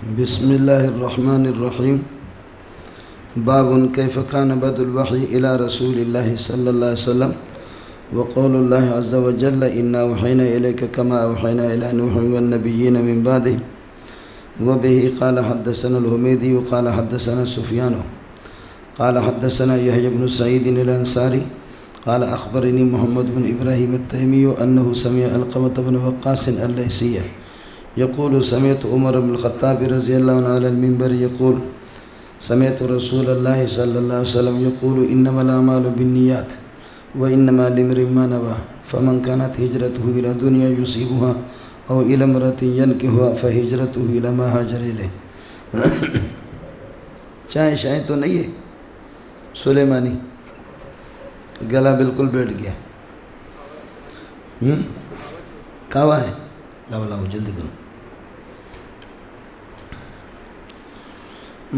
بسم الله الرحمن الرحيم. باب كيف كان بدء الوحي إلى رسول الله صلى الله عليه وسلم وقول الله عز وجل إنا أوحينا إليك كما أوحينا إلى نوح والنبيين من بعده. وبه قال حدثنا الحميدي قال حدثنا سفيان قال حدثنا يحيى بن سعيد الأنصاري قال أخبرني محمد بن إبراهيم التيمي أنه سمع علقمة بن وقاص الليثي يقول سمعت عمر بن الخطاب رضي الله عنه على المنبر يقول سمعت رسول الله صلى الله عليه وسلم يقول إنما الأعمال بالنيات وإنما لامرئ ما نوى فمن كانت هجرته إلى دنيا يصيبها أو إلى امرأة ينكحها فهجرته إلى ما هاجر إليه. چائے شائے تو نہیں ہے سلیمانی گلا بالکل بیٹھ گیا. کعوہ ہے لاؤ جلدی کرو.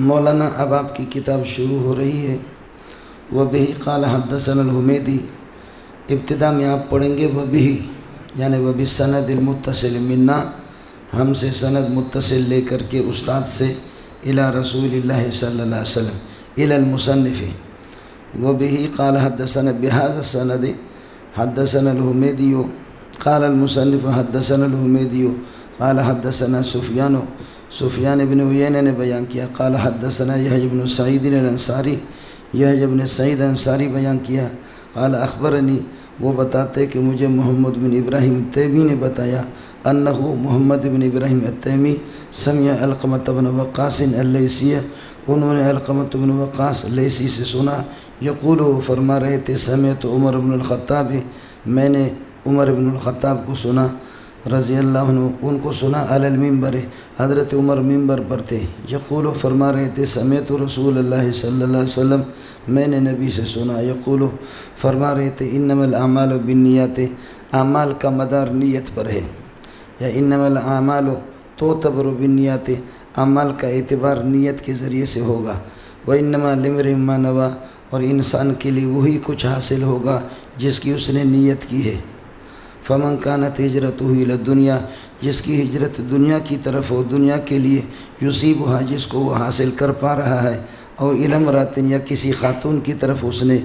مولانا اب آپ کی کتاب شروع ہو رہی ہے. وبہ قال حدثنا الحمیدی. ابتدا میں آپ پڑھیں گے وبہ یعنی وبالسند المتصل منا، ہم سے سند متصل لے کر کے استاد سے الی رسول اللہ صلی اللہ علیہ وسلم الی المصنف. وبہ قال حدثنا بهذا السند حدثنا الحمیدی قال المصنف حدثنا الحمیدی قال حدثنا سفیان بن عیینہ نے بیان کیا قال حدثنا یحیی بن سعید الانصاری، یحیی بن سعید انصاری بیان کیا قال اخبرنی، وہ بتاتے کہ مجھے محمد بن ابراہیم التیمی نے بتایا انہو محمد بن ابراہیم التیمی سمع علقمۃ بن وقاص اللیثی، انہوں نے علقمۃ بن وقاص لیثی سے سنا یقول، فرما رہے تھے سمعت عمر بن الخطاب، میں نے عمر بن الخطاب کو سنا رضی اللہ عنہ، ان کو سنا علی المنبر، حضرت عمر منبر پر تھے. یقول، فرما رہے تھے سمعت رسول اللہ صلی اللہ علیہ وسلم، میں نے نبی سے سنا یقول، فرما رہے تھے انما الاعمال بالنیات، اعمال کا مدار نیت پر ہے، یا انما الاعمال تعتبر بالنیات، اعمال کا اعتبار نیت کے ذریعے سے ہوگا. وانما لامرئ ما نوى، اور انسان کے لیے وہی کچھ حاصل ہوگا جس کی اس نے نیت کی ہے. فمن كانت ہجرتہ الی الدنیا، جس کی ہجرت دنیا کی طرف ہو، دنیا کے لیے، یصیبھا جس کو وہ حاصل کر پا رہا ہے، او الی امرأۃ، یا کسی خاتون کی طرف اس نے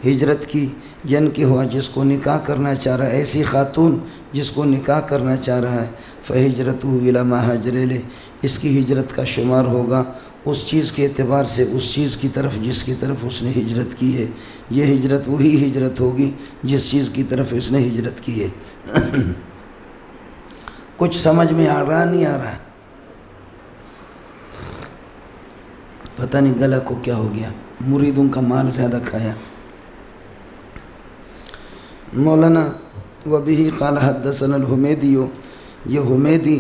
ہجرت کی، ینکحھا جس کو نکاح کرنا چاہ رہا ہے، ایسی خاتون جس کو نکاح کرنا چاہ رہا ہے، فہجرتہ الی ما ہاجر الیہ، اس کی ہجرت کا شمار ہوگا اس چیز کے اعتبار سے اس چیز کی طرف جس کی طرف اس نے ہجرت کی ہے. یہ ہجرت وہی ہجرت ہوگی جس چیز کی طرف اس نے ہجرت کی ہے. کچھ سمجھ میں آ رہا نہیں آ رہا؟ پتہ نہیں گلا کو کیا ہو گیا، مریدوں کا مال زیادہ کھایا. مولانا وبہ قال حدثنا الحمیدی، یہ حمیدی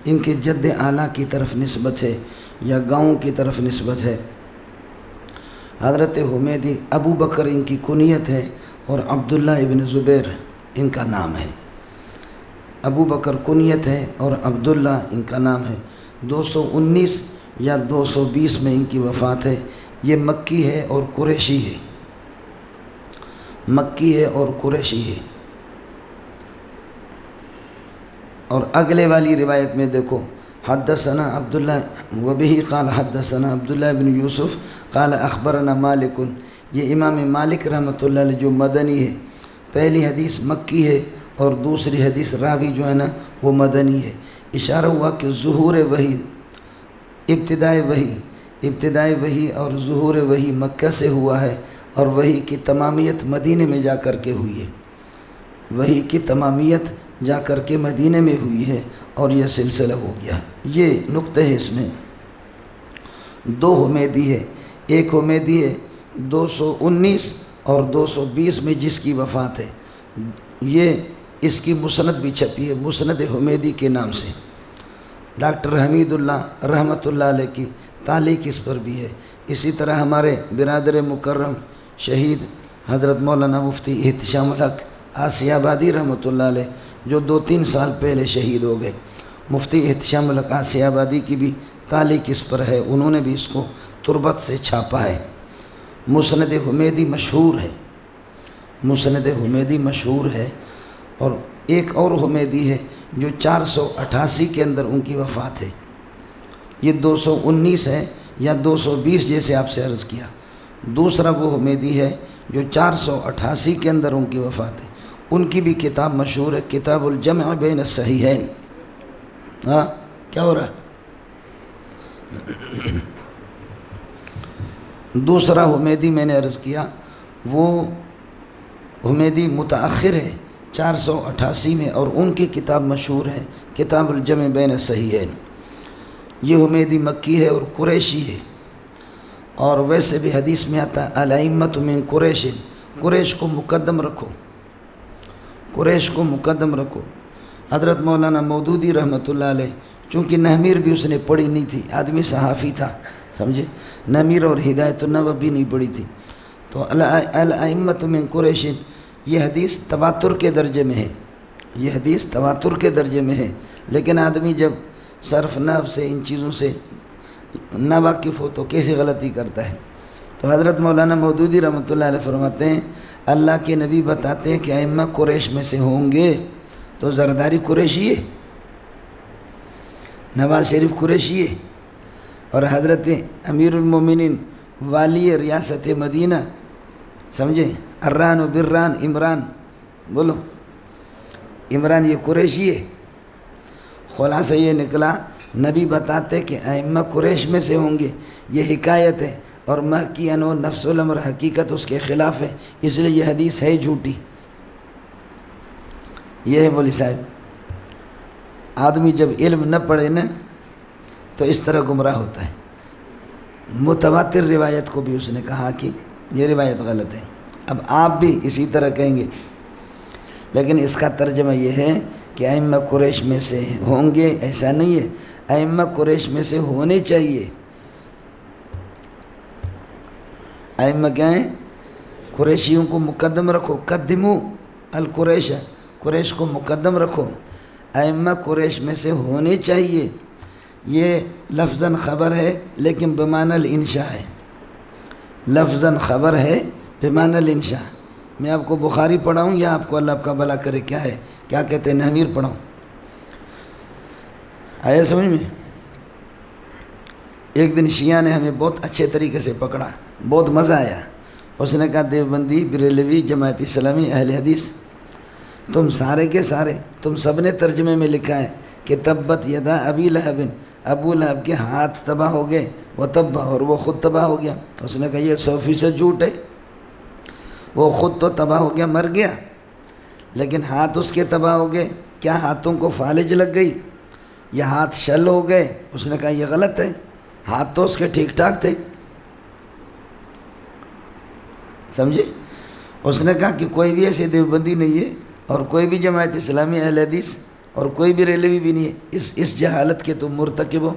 ان کے جد اعلیٰ کی طرف نسبت ہے یا گاؤں کی طرف نسبت ہے. حضرت حمیدی ابو بکر ان کی کنیت ہے اور عبداللہ ابن زبیر ان کا نام ہے. ابو بکر کنیت ہے اور عبداللہ ان کا نام ہے. 219 یا 220 میں ان کی وفات ہے. یہ مکی ہے اور قریشی ہے، مکی ہے اور قریشی ہے. اور اگلے والی روایت میں دیکھو حدثنا عبداللہ، وبہ قال حدثنا عبداللہ بن یوسف قال اخبرنا مالک، یہ امام مالک رحمۃ اللہ علیہ جو مدنی ہے، پہلی حدیث مکی ہے اور دوسری حدیث راوی جو ہے نا وہ مدنی ہے. اشارہ ہوا کہ ظہور وحی، ابتدائے وحی اور ظہور وحی مکہ سے ہوا ہے، اور وحی کی تمامیت مدینے میں جا کر کے ہوئی ہے، وحی کی تمامیت جا کر کے مدینے میں ہوئی ہے اور یہ سلسلہ ہو گیا ہے. یہ نقطہ ہے. اس میں دو حمیدی ہے، ایک حمیدی ہے 219 اور 220 میں جس کی وفات ہے. یہ اس کی مسند بھی چھپی ہے مسند حمیدی کے نام سے. ڈاکٹر حمید اللہ رحمۃ اللہ علیہ کی تعلیق اس پر بھی ہے. اسی طرح ہمارے برادر مکرم شہید حضرت مولانا مفتی احتشام الحق آسیہ آبادی رحمۃ اللہ علیہ جو 2-3 سال پہلے شہید ہو گئے، مفتی احتشام الحق آسیہ آبادی کی بھی تعلیق اس پر ہے، انہوں نے بھی اس کو تربت سے چھاپا ہے. مسند حمیدی مشہور ہے، مسند حمیدی مشہور ہے. اور ایک اور حمیدی ہے جو 488 کے اندر ان کی وفات ہے. یہ 219 ہے یا 220 جیسے آپ سے عرض کیا۔ دوسرا وہ حمیدی ہے جو 488 کے اندر ان کی وفات ہے، ان کی بھی کتاب مشہور ہے، کتاب الجمع بین الصحیحین۔ ہاں کیا ہو رہا؟ دوسرا حمیدی میں نے عرض کیا، وہ حمیدی متأخر ہے 488 میں، اور ان کی کتاب مشہور ہے کتاب الجمع بین الصحیحین۔ یہ حمیدی مکی ہے اور قریشی ہے، اور ویسے بھی حدیث میں آتا ہے الائمۃ من قریش، قریش کو مقدم رکھو، قریش کو مقدم رکھو۔ حضرت مولانا مودودی رحمۃ اللہ علیہ، چونکہ نحمیر بھی اس نے پڑھی نہیں تھی، آدمی صحافی تھا، سمجھے، نحمیر اور ہدایت النبوی بھی نہیں پڑھی تھی، تو الائمۃ من قریش یہ حدیث تواتر کے درجے میں ہے، یہ حدیث تواتر کے درجے میں ہے، لیکن آدمی جب صرف نحو سے ان چیزوں سے نہ واقف ہو تو کیسی غلطی کرتا ہے۔ تو حضرت مولانا مودودی رحمۃ اللہ علیہ فرماتے ہیں اللہ کے نبی بتاتے ہیں کہ ائمہ قریش میں سے ہوں گے، تو زرداری قریشی ہے، نواز شریف قریشی ہے، اور حضرت امیر المومنین والی ریاست مدینہ، سمجھے، اران و بران عمران، بولو عمران یہ قریشی ہے۔ خلاصہ یہ نکلا نبی بتاتے کہ ائمہ قریش میں سے ہوں گے، یہ حکایت ہے، اور محکی انو نفس الامر حقیقت اس کے خلاف ہے، اس لیے یہ حدیث ہے جھوٹی۔ یہ ہے مولی صاحب، آدمی جب علم نہ پڑھے نا تو اس طرح گمراہ ہوتا ہے۔ متواتر روایت کو بھی اس نے کہا کہ یہ روایت غلط ہے، اب آپ بھی اسی طرح کہیں گے، لیکن اس کا ترجمہ یہ ہے کہ ائمہ قریش میں سے ہوں گے، ایسا نہیں ہے، ائمہ قریش میں سے ہونے چاہیے۔ ائمہ کیا ہیں؟ قریشیوں کو مقدم رکھو، قدمو القریش، قریش کو مقدم رکھو، ائمہ قریش میں سے ہونے چاہیے۔ یہ لفظاً خبر ہے لیکن بمعنی الانشاء ہے، لفظاً خبر ہے بمعنی الانشاء۔ میں آپ کو بخاری پڑھاؤں یا آپ کو اللہ کا بھلا کرے کیا ہے، کیا کہتے ہیں، نحمیر پڑھاؤں؟ آیا سمجھ میں؟ ایک دن شیعہ نے ہمیں بہت اچھے طریقے سے پکڑا، بہت مزہ آیا۔ اس نے کہا دیوبندی، بریلوی، جماعت اسلامی، اہل حدیث، تم سارے کے سارے، تم سب نے ترجمے میں لکھا ہے کہ تبت یدا ابی لہب، ابو لہب کے ہاتھ تباہ ہو گئے، وہ تباہ، اور وہ خود تباہ ہو گیا۔ اس نے کہا یہ 100% جھوٹ ہے، وہ خود تو تباہ ہو گیا، مر گیا، لیکن ہاتھ اس کے تباہ ہو گئے، کیا ہاتھوں کو فالج لگ گئی یا ہاتھ شل ہو گئے؟ اس نے کہا یہ غلط ہے، ہاتھ تو اس کے ٹھیک ٹھاک تھے، سمجھے۔ اس نے کہا کہ کوئی بھی ایسے دیوبندی نہیں ہے، اور کوئی بھی جماعت اسلامی اہل حدیث، اور کوئی بھی ریلوی بھی نہیں ہے، اس جہالت کے تم مرتکب ہو،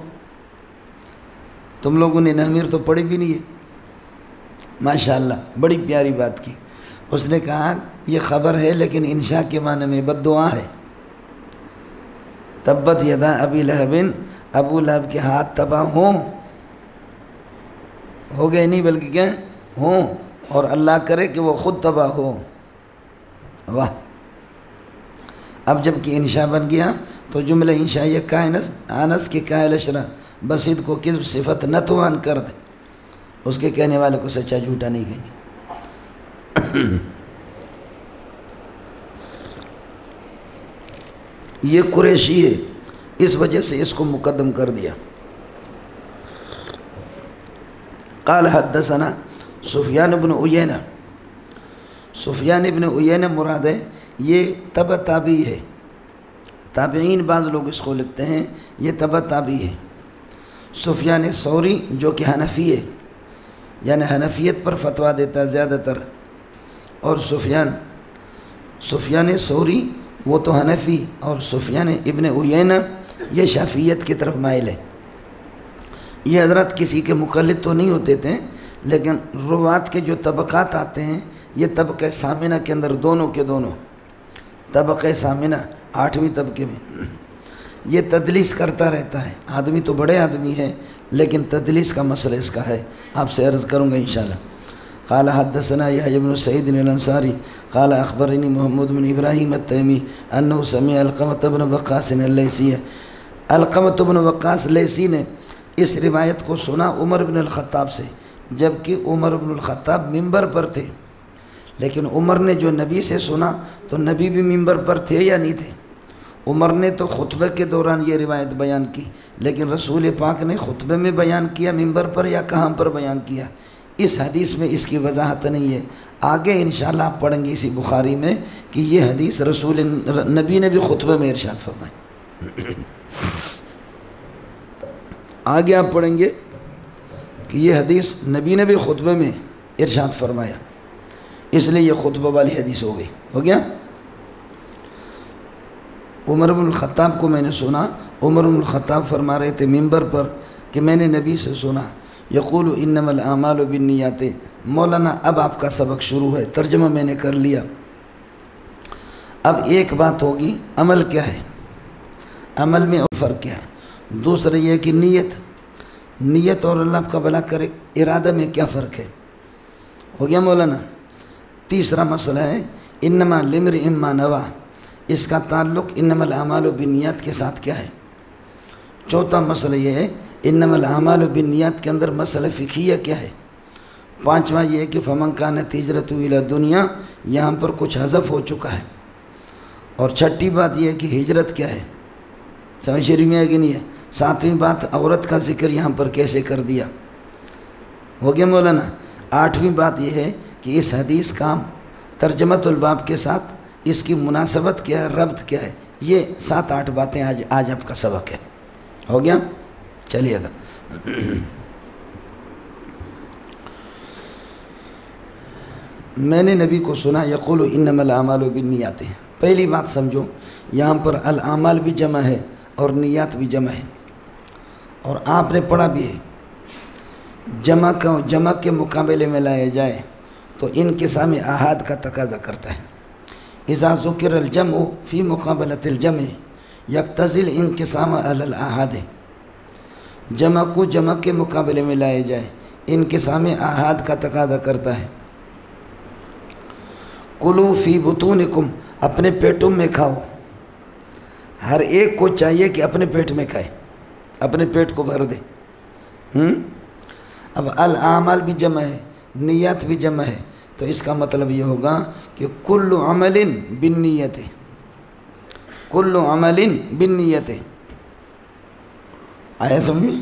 تم لوگوں نے نحمیر تو پڑھی بھی نہیں ہے۔ ماشاءاللہ بڑی پیاری بات کی۔ اس نے کہا یہ خبر ہے لیکن انشاء کے معنی میں بد دعا ہے۔ تبت یدا ابی لہب، ابو لہب کے ہاتھ تباہ ہوں، ہو گئے نہیں بلکہ کیا ہوں، اور اللہ کرے کہ وہ خود تباہ ہو۔ واہ! اب جب کہ انشاء بن گیا تو جملہ انشاء یہ کائنس آنس کے قائل اشرا بسید کو کذب صفت نہ توان کر دے، اس کے کہنے والے کو سچا جھوٹا نہیں کہیں گے۔ یہ قریشی ہے، اس وجہ سے اس کو مقدم کر دیا۔ قال حدثنا سفیان بن عیینہ، سفیان بن عیینہ مراد ہے، یہ تبع تابعی ہے، تابعین بعض لوگ اس کو لکھتے ہیں، یہ تبع تابعی ہے۔ سفیان ثوری جو کہ حنفی ہے، یعنی حنفیت پر فتویٰ دیتا ہے زیادہ تر، اور سفیان ثوری وہ تو حنفی، اور سفیان ابن عیینہ یہ شافعیت کی طرف مائل ہے۔ یہ حضرات کسی کے مقلد تو نہیں ہوتے تھے، لیکن روات کے جو طبقات آتے ہیں یہ طبقہ ثامنہ کے اندر دونوں کے دونوں، طبقہ ثامنہ 8ویں طبقے میں یہ تدلیس کرتا رہتا ہے۔ آدمی تو بڑے آدمی ہے لیکن تدلیس کا مسئلہ اس کا ہے، آپ سے عرض کروں گا انشاءاللہ۔ قال حدثنا يحيى بن سعيد الانصاري قال اخبرني محمود بن ابراهيم التيمي انه سمع علقمة بن وقاص الليثي، علقمة بن وقاص لیثی نے اس روایت کو سنا عمر بن الخطاب سے، جبکہ عمر بن الخطاب ممبر پر تھے، لیکن عمر نے جو نبی سے سنا تو نبی بھی ممبر پر تھے یا نہیں تھے؟ عمر نے تو خطبے کے دوران یہ روایت بیان کی، لیکن رسول پاک نے خطبے میں بیان کیا ممبر پر یا کہاں پر بیان کیا؟ اس حدیث میں اس کی وضاحت نہیں ہے۔ آگے انشاءاللہ آپ پڑھیں گے اسی بخاری میں کہ یہ حدیث نبی نے بھی خطبے میں ارشاد فرمائی۔ آگے آپ پڑھیں گے کہ یہ حدیث نبی نے بھی خطبے میں ارشاد فرمایا، اس لیے یہ خطبہ والی حدیث ہو گئی۔ ہو گیا؟ عمر بن الخطاب کو میں نے سنا، عمر بن الخطاب فرما رہے تھے ممبر پر کہ میں نے نبی سے سنا یقول انما الاعمال بالنیات۔ مولانا اب آپ کا سبق شروع ہے، ترجمہ میں نے کر لیا۔ اب ایک بات ہوگی عمل کیا ہے، عمل میں اور فرق کیا ہے، دوسرا یہ کہ نیت اور اللہ کا بھلا کرے ارادہ میں کیا فرق ہے۔ ہو گیا مولانا؟ تیسرا مسئلہ ہے انما لامرئ ما نویٰ، اس کا تعلق انما الاعمال بالنیات کے ساتھ کیا ہے۔ چوتھا مسئلہ یہ ہے انما الاعمال بالنیات کے اندر مسئلہ فقہیہ کیا ہے۔ پانچواں یہ ہے کہ فمن کانت ہجرتہ الی دنیا، یہاں پر کچھ حذف ہو چکا ہے۔ اور چھٹی بات یہ ہے کہ ہجرت کیا ہے، سمجھ شریف میں ہے کہ نہیں ہے۔ ساتویں بات عورت کا ذکر یہاں پر کیسے کر دیا۔ ہو گیا مولانا؟ آٹھویں بات یہ ہے کہ اس حدیث کا ترجمۃ الباب کے ساتھ اس کی مناسبت کیا ہے، ربط کیا ہے۔ یہ 7-8 باتیں آج آپ کا سبق ہے۔ ہو گیا؟ چلیے گا۔ میں نے نبی کو سنا یقول انما الاعمال بالنیات۔ پہلی بات سمجھو، یہاں پر الاعمال بھی جمع ہے اور نیات بھی جمع ہے، اور آپ نے پڑھا بھی ہے۔ جمع کے مقابلے میں لائے جائے تو انقسام احاد کا تقاضا کرتا ہے۔ اذا ذکر الجمع فی مقابلۃ الجمع یقتضی الانقسام علی الاحاد۔ جمع کو جمع کے مقابلے میں لائے جائے انقسام احاد کا تقاضا کرتا ہے۔ کلوا فی بطونکم، اپنے پیٹوں میں کھاؤ۔ ہر ایک کو چاہیے کہ اپنے پیٹ میں کھائے، اپنے پیٹ کو بھر دے۔ اب الاعمال بھی جمع ہے، نیت بھی جمع ہے، تو اس کا مطلب یہ ہوگا کہ کل عمل بالنیت، کل عمل بالنیت۔ آیا سمجھ میں؟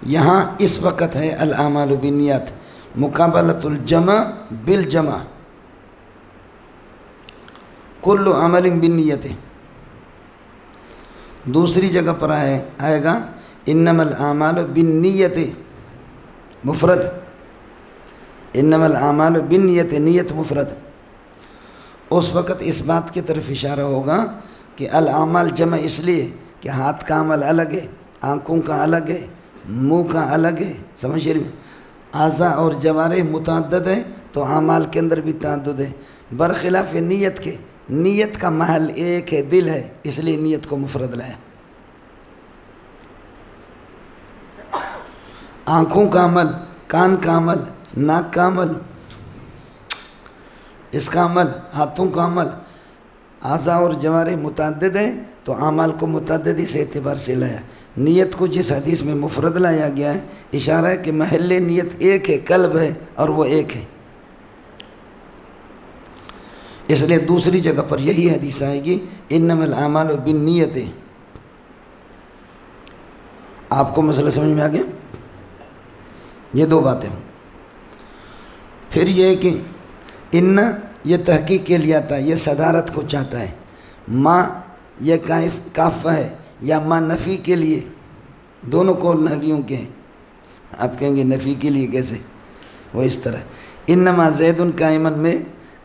یہاں اس وقت ہے الاعمال بالنیات، مقابلۃ الجمع بالجمع، کل عمل بالنیت۔ دوسری جگہ پر آئے گا انما الاعمال بالنیت مفرد، انما الاعمال بالنیت، نیت مفرد۔ اس وقت اس بات کی طرف اشارہ ہوگا کہ الاعمال جمع اس لیے کہ ہاتھ کا عمل الگ ہے، آنکھوں کا الگ ہے، منہ کا الگ ہے، سمجھ رہے ہیں؟ اعضاء اور جوارح متعدد ہے تو اعمال کے اندر بھی تعدد ہے، برخلاف نیت کے۔ نیت کا محل ایک ہے، دل ہے، اس لیے نیت کو مفرد لایا۔ آنکھوں کا عمل، کان کا عمل، ناک کا عمل، اس کا عمل، ہاتھوں کا عمل، اعضاء اور جوارح متعدد ہیں تو اعمال کو متعدد اس اعتبار سے لایا۔ نیت کو جس حدیث میں مفرد لایا گیا ہے، اشارہ ہے کہ محل نیت ایک ہے، قلب ہے، اور وہ ایک ہے۔ اس لیے دوسری جگہ پر یہی حدیث آئے گی انما الاعمال بالنیت۔ آپ کو مسئلہ سمجھ میں آ گیا؟ یہ دو باتیں ہوں۔ پھر یہ کہ ان یہ تحقیق کے لیے آتا ہے، یہ صدارت کو چاہتا ہے۔ ما یہ کافہ ہے یا ما نفی کے لیے، دونوں قول نحویوں کے ہیں۔ آپ کہیں گے نفی کے لیے کیسے؟ وہ اس طرح انما زید قائما میں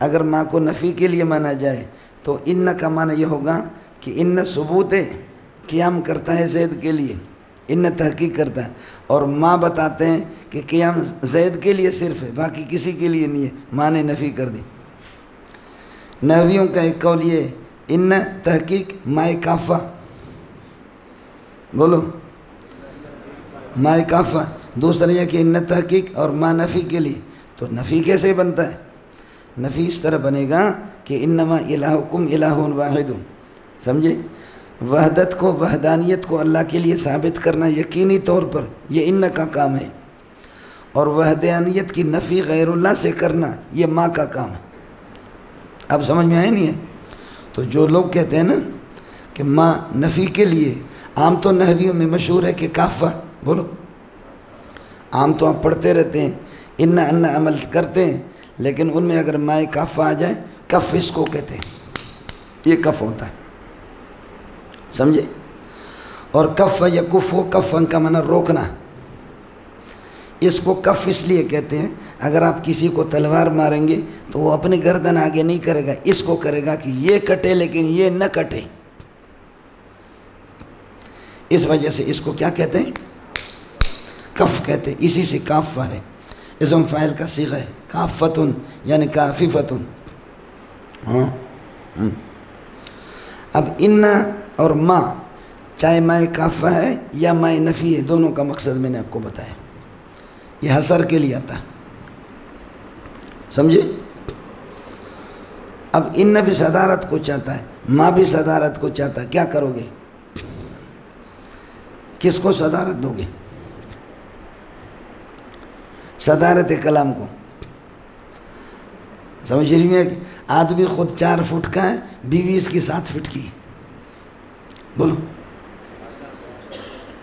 اگر ما کو نفی کے لیے مانا جائے تو ان کا معنی یہ ہوگا کہ ان ثبوت قیام کرتا ہے زید کے لیے، ان تحقیق کرتا ہے، اور ما بتاتے ہیں کہ قیام زید کے لیے صرف ہے، باقی کسی کے لیے نہیں ہے، ماں نے نفی کر دی۔ نحویوں کا ایک قول یہ ان تحقیق مائے کافہ، بولو مائے کافہ، دوسرا یہ کہ ان تحقیق اور ما نفی کے لیے۔ تو نفی کیسے بنتا ہے؟ نفی اس طرح بنے گا کہ انما الہکم الہ واحد، سمجھے؟ وحدت کو، وحدانیت کو اللہ کے لیے ثابت کرنا یقینی طور پر یہ ان کا کام ہے، اور وحدانیت کی نفی غیر اللہ سے کرنا یہ ماں کا کام ہے۔ اب سمجھ میں آئے نہیں ہے؟ تو جو لوگ کہتے ہیں نا کہ ماں نفی کے لیے، عام تو نحویوں میں مشہور ہے کہ کافہ، بولو، عام تو آپ پڑھتے رہتے ہیں، ان عمل کرتے ہیں، لیکن ان میں اگر مائے کافہ آ جائے، کف اس کو کہتے ہیں، یہ کف ہوتا ہے، سمجھے؟ اور کف یکف ہو، کفن کا معنی روکنا، اس کو کف اس لیے کہتے ہیں، اگر آپ کسی کو تلوار ماریں گے تو وہ اپنی گردن آگے نہیں کرے گا، اس کو کرے گا کہ یہ کٹے لیکن یہ نہ کٹے، اس وجہ سے اس کو کیا کہتے ہیں؟ کف کہتے ہیں، اسی سے کافہ ہے، اسم فاعل کا صیغہ ہے، کافتن یعنی کاففتن۔ ہاں اب ان اور ما، چاہے مائے کافہ ہے یا مائے نفی ہے، دونوں کا مقصد میں نے آپ کو بتایا، یہ حصر کے لیے آتا ہے، سمجھے؟ اب ان بھی صدارت کو چاہتا ہے، ماں بھی صدارت کو چاہتا ہے، کیا کرو گے؟ کس کو صدارت دو گے؟ صدارت کلام کو، سمجھ رہی ہے؟ کہ آدمی خود 4 فٹ کا ہے، بیوی اس کی 7 فٹ کی، بولو،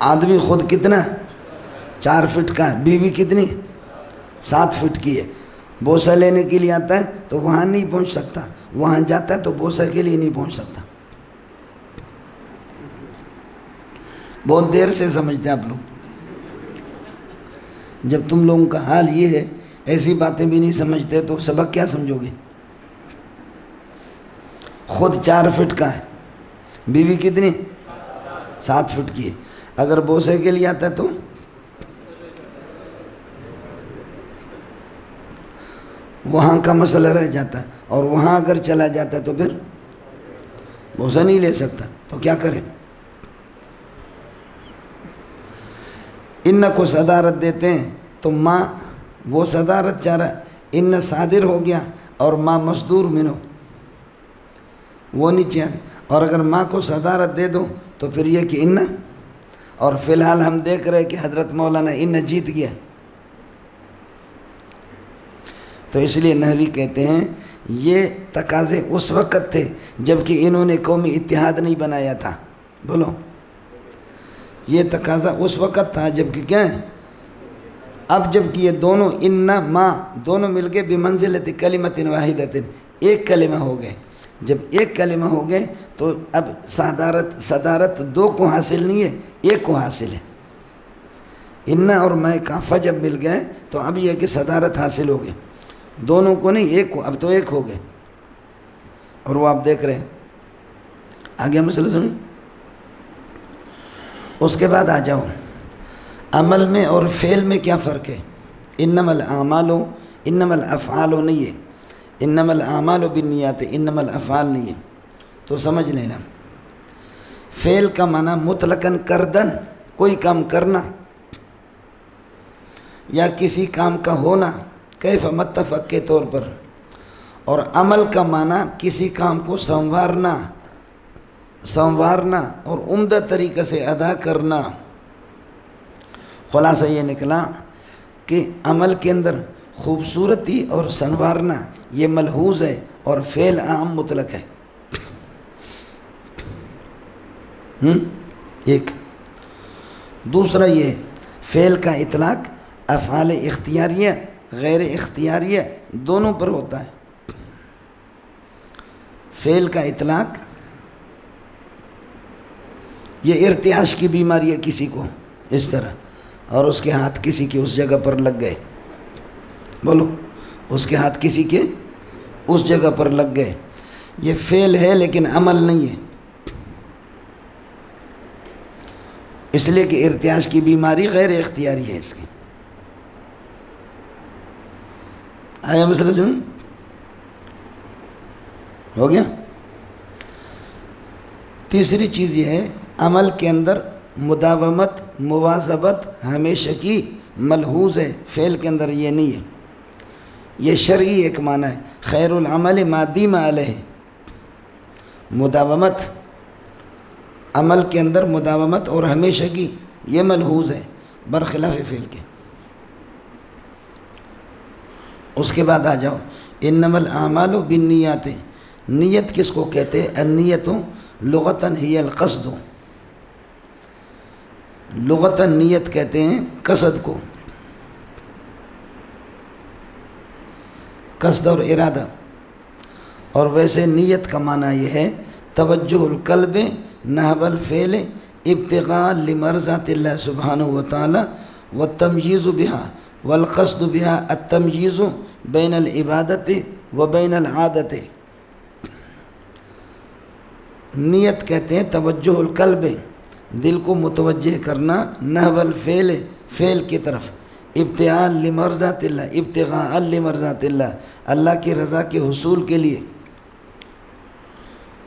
آدمی خود کتنا 4 فٹ کا ہے، بیوی کتنی 7 فٹ کی ہے، بوسہ لینے کے لیے آتا ہے تو وہاں نہیں پہنچ سکتا، وہاں جاتا ہے تو بوسہ کے لیے نہیں پہنچ سکتا، بہت دیر سے سمجھتے ہیں آپ لوگ، جب تم لوگوں کا حال یہ ہے، ایسی باتیں بھی نہیں سمجھتے تو سبق کیا سمجھو گے؟ خود 4 فٹ کا ہے، بیوی کتنی 7 فٹ کی ہے، اگر بوسے کے لیے آتا ہے تو وہاں کا مسئلہ رہ جاتا ہے، اور وہاں اگر چلا جاتا ہے تو پھر بوسہ نہیں لے سکتا، تو کیا کریں؟ ان کو صدارت دیتے ہیں تو ماں وہ صدارت چاہ رہا ہے، ان صادر ہو گیا اور ماں مصدور منو، وہ نہیں چاہے، اور اگر ماں کو صدارت دے دو تو پھر یہ کہ ان، اور فی الحال ہم دیکھ رہے کہ حضرت مولانا ان جیت گیا، تو اس لیے نحوی کہتے ہیں یہ تقاضے اس وقت تھے جب کہ انہوں نے قومی اتحاد نہیں بنایا تھا، بولو، یہ تقاضا اس وقت تھا جب کہ کیا ہے، اب جب کہ یہ دونوں ان ما دونوں مل کے بمنزلت کلمۃ واحدۃ، ایک کلمہ ہو گئے، جب ایک کلمہ ہو گئے تو اب صدارت 2 کو حاصل نہیں ہے، 1 کو حاصل ہے، ان اور میں کافہ جب مل گئے تو اب یہ کہ صدارت حاصل ہو گئی، دونوں کو نہیں، 1 کو، اب تو 1 ہو گئے، اور وہ آپ دیکھ رہے ہیں آگے مسئلہ سنیں۔ اس کے بعد آ جاؤ، عمل میں اور فعل میں کیا فرق ہے؟ انما الاعمال انما الافعال نہیں ہے، انما الاعمال بالنیات، انما الافعال نہیں ہے، تو سمجھ لینا، فعل کا معنی مطلقاً کردن، کوئی کام کرنا یا کسی کام کا ہونا، کیف متفق کے طور پر، اور عمل کا معنی کسی کام کو سنوارنا اور عمدہ طریقے سے ادا کرنا۔ خلاصہ یہ نکلا کہ عمل کے اندر خوبصورتی اور سنوارنا یہ ملحوظ ہے، اور فعل عام مطلق ہے، ایک دوسرا یہ ہے فعل کا اطلاق افعال اختیاریہ غیر اختیاریہ دونوں پر ہوتا ہے، فعل کا اطلاق، یہ ارتعاش کی بیماری ہے کسی کو اس طرح، اور اس کے ہاتھ کسی کے اس جگہ پر لگ گئے، بولو، اس کے ہاتھ کسی کے اس جگہ پر لگ گئے، یہ فعل ہے لیکن عمل نہیں ہے، اس لیے کہ ارتعاش کی بیماری غیر اختیاری ہے اس کی۔ آیا مسئلہ سن ہو گیا؟ تیسری چیز یہ ہے عمل کے اندر مداومت، مواظبت ہمیشہ کی ملحوظ ہے، فعل کے اندر یہ نہیں ہے، یہ شرعی ایک معنی ہے، خیر العمل ما دیم علیہ، مداومت عمل کے اندر مداومت اور ہمیشگی یہ ملحوظ ہے برخلاف فعل کے۔ اس کے بعد آ جاؤ انما الاعمال بالنیات، نیت کس کو کہتے ہیں؟ النیت لغتاً ہی القصد، لغتاً نیت کہتے ہیں قصد کو، قصد اور ارادہ، اور ویسے نیت کا معنی یہ ہے توجہ القلب نحو الفعل ابتغاء لمرضات اللہ سبحانہ وتعالی والتمييز بها والقصد بها التمييز بین العبادت و بین العادت۔ نیت کہتے ہیں توجہ القلب، دل کو متوجہ کرنا، نحو الفعل، فعل کی طرف، ابتغاء لمرضات اللہ، ابتغاء لمرضات اللہ، اللہ کی رضا کے حصول کے لیے،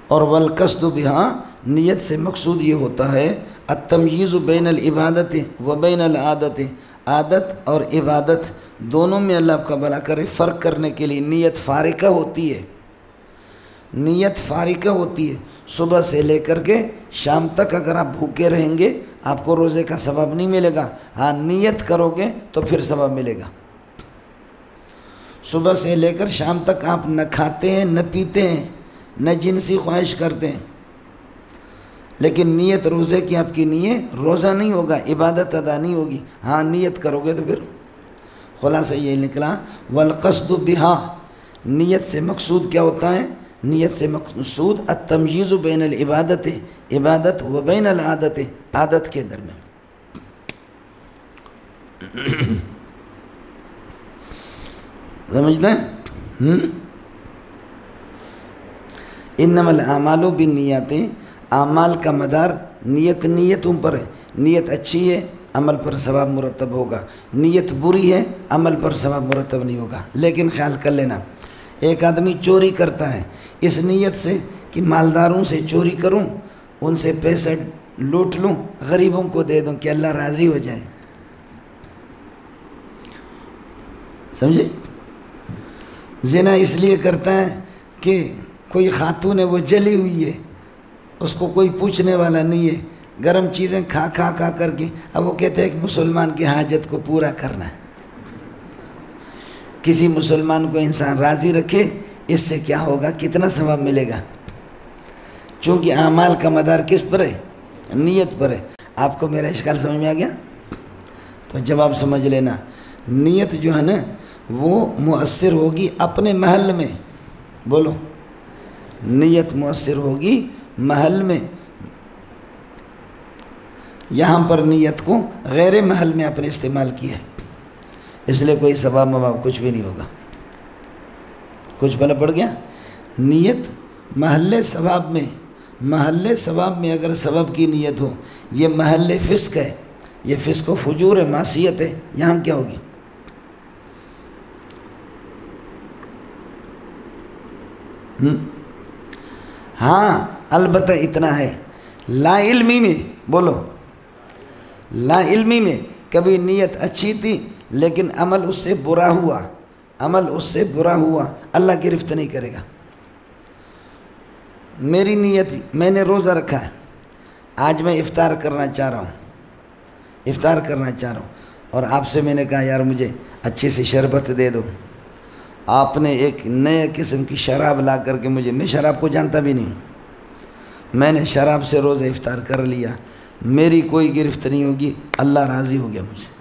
اور والقصد بها، نیت سے مقصود یہ ہوتا ہے التمییز بین العبادت و بین العادت، عادت اور عبادت دونوں میں اللہ آپ کا بھلا کرے فرق کرنے کے لیے نیت فارقہ ہوتی ہے، نیت فارقہ ہوتی ہے۔ صبح سے لے کر کے شام تک اگر آپ بھوکے رہیں گے آپ کو روزے کا ثواب نہیں ملے گا، ہاں نیت کرو گے تو پھر ثواب ملے گا۔ صبح سے لے کر شام تک آپ نہ کھاتے ہیں نہ پیتے ہیں نہ جنسی خواہش کرتے ہیں، لیکن نیت روزے کی آپ کی نیت روزہ نہیں ہوگا، عبادت ادا نہیں ہوگی، ہاں نیت کرو گے تو پھر خلاصہ یہ نکلا والقصد بها، نیت سے مقصود کیا ہوتا ہے؟ نیت سے مقصود التمییز بین العبادت، عبادت و بین العادت، عادت کے درمیان۔ سمجھتے ہیں؟ انما الاعمال بالنیات، اعمال کا مدار نیتوں پر ہے، نیت اچھی ہے عمل پر ثواب مرتب ہوگا، نیت بری ہے عمل پر ثواب مرتب نہیں ہوگا۔ لیکن خیال کر لینا، ایک آدمی چوری کرتا ہے اس نیت سے کہ مالداروں سے چوری کروں، ان سے پیسہ لوٹ لوں، غریبوں کو دے دوں کہ اللہ راضی ہو جائے، سمجھے؟ زنا اس لیے کرتا ہے کہ کوئی خاتون ہے وہ جلی ہوئی ہے، اس کو کوئی پوچھنے والا نہیں ہے، گرم چیزیں کھا کر کے، اب وہ کہتے ہیں کہ مسلمان کی حاجت کو پورا کرنا ہے۔ کسی مسلمان کو انسان راضی رکھے، اس سے کیا ہوگا، کتنا ثواب ملے گا؟ چونکہ اعمال کا مدار کس پر ہے؟ نیت پر ہے۔ آپ کو میرا اشکال سمجھ میں آ گیا؟ تو جواب سمجھ لینا، نیت جو ہے نا وہ مؤثر ہوگی اپنے محل میں، بولو، نیت مؤثر ہوگی محل میں، یہاں پر نیت کو غیر محل میں اپنے استعمال کیا ہے، اس لیے کوئی ثواب مواب کچھ بھی نہیں ہوگا۔ کچھ بھلا پڑ گیا؟ نیت محل ثواب میں اگر ثواب کی نیت ہو، یہ محل فسق ہے، یہ فسق و فجور ہے، معصیت ہے، یہاں کیا ہوگی؟ ہاں البتہ اتنا ہے، لا علمی میں، بولو، لا علمی میں کبھی نیت اچھی تھی لیکن عمل اس سے برا ہوا، اللہ گرفت نہیں کرے گا۔ میری نیت، میں نے روزہ رکھا ہے، آج میں افطار کرنا چاہ رہا ہوں اور آپ سے میں نے کہا یار مجھے اچھی سی شربت دے دو، آپ نے ایک نئے قسم کی شراب لا کر کے مجھے، میں شراب کو جانتا بھی نہیں، میں نے شراب سے روزہ افطار کر لیا، میری کوئی گرفت نہیں ہوگی، اللہ راضی ہو گیا مجھ سے۔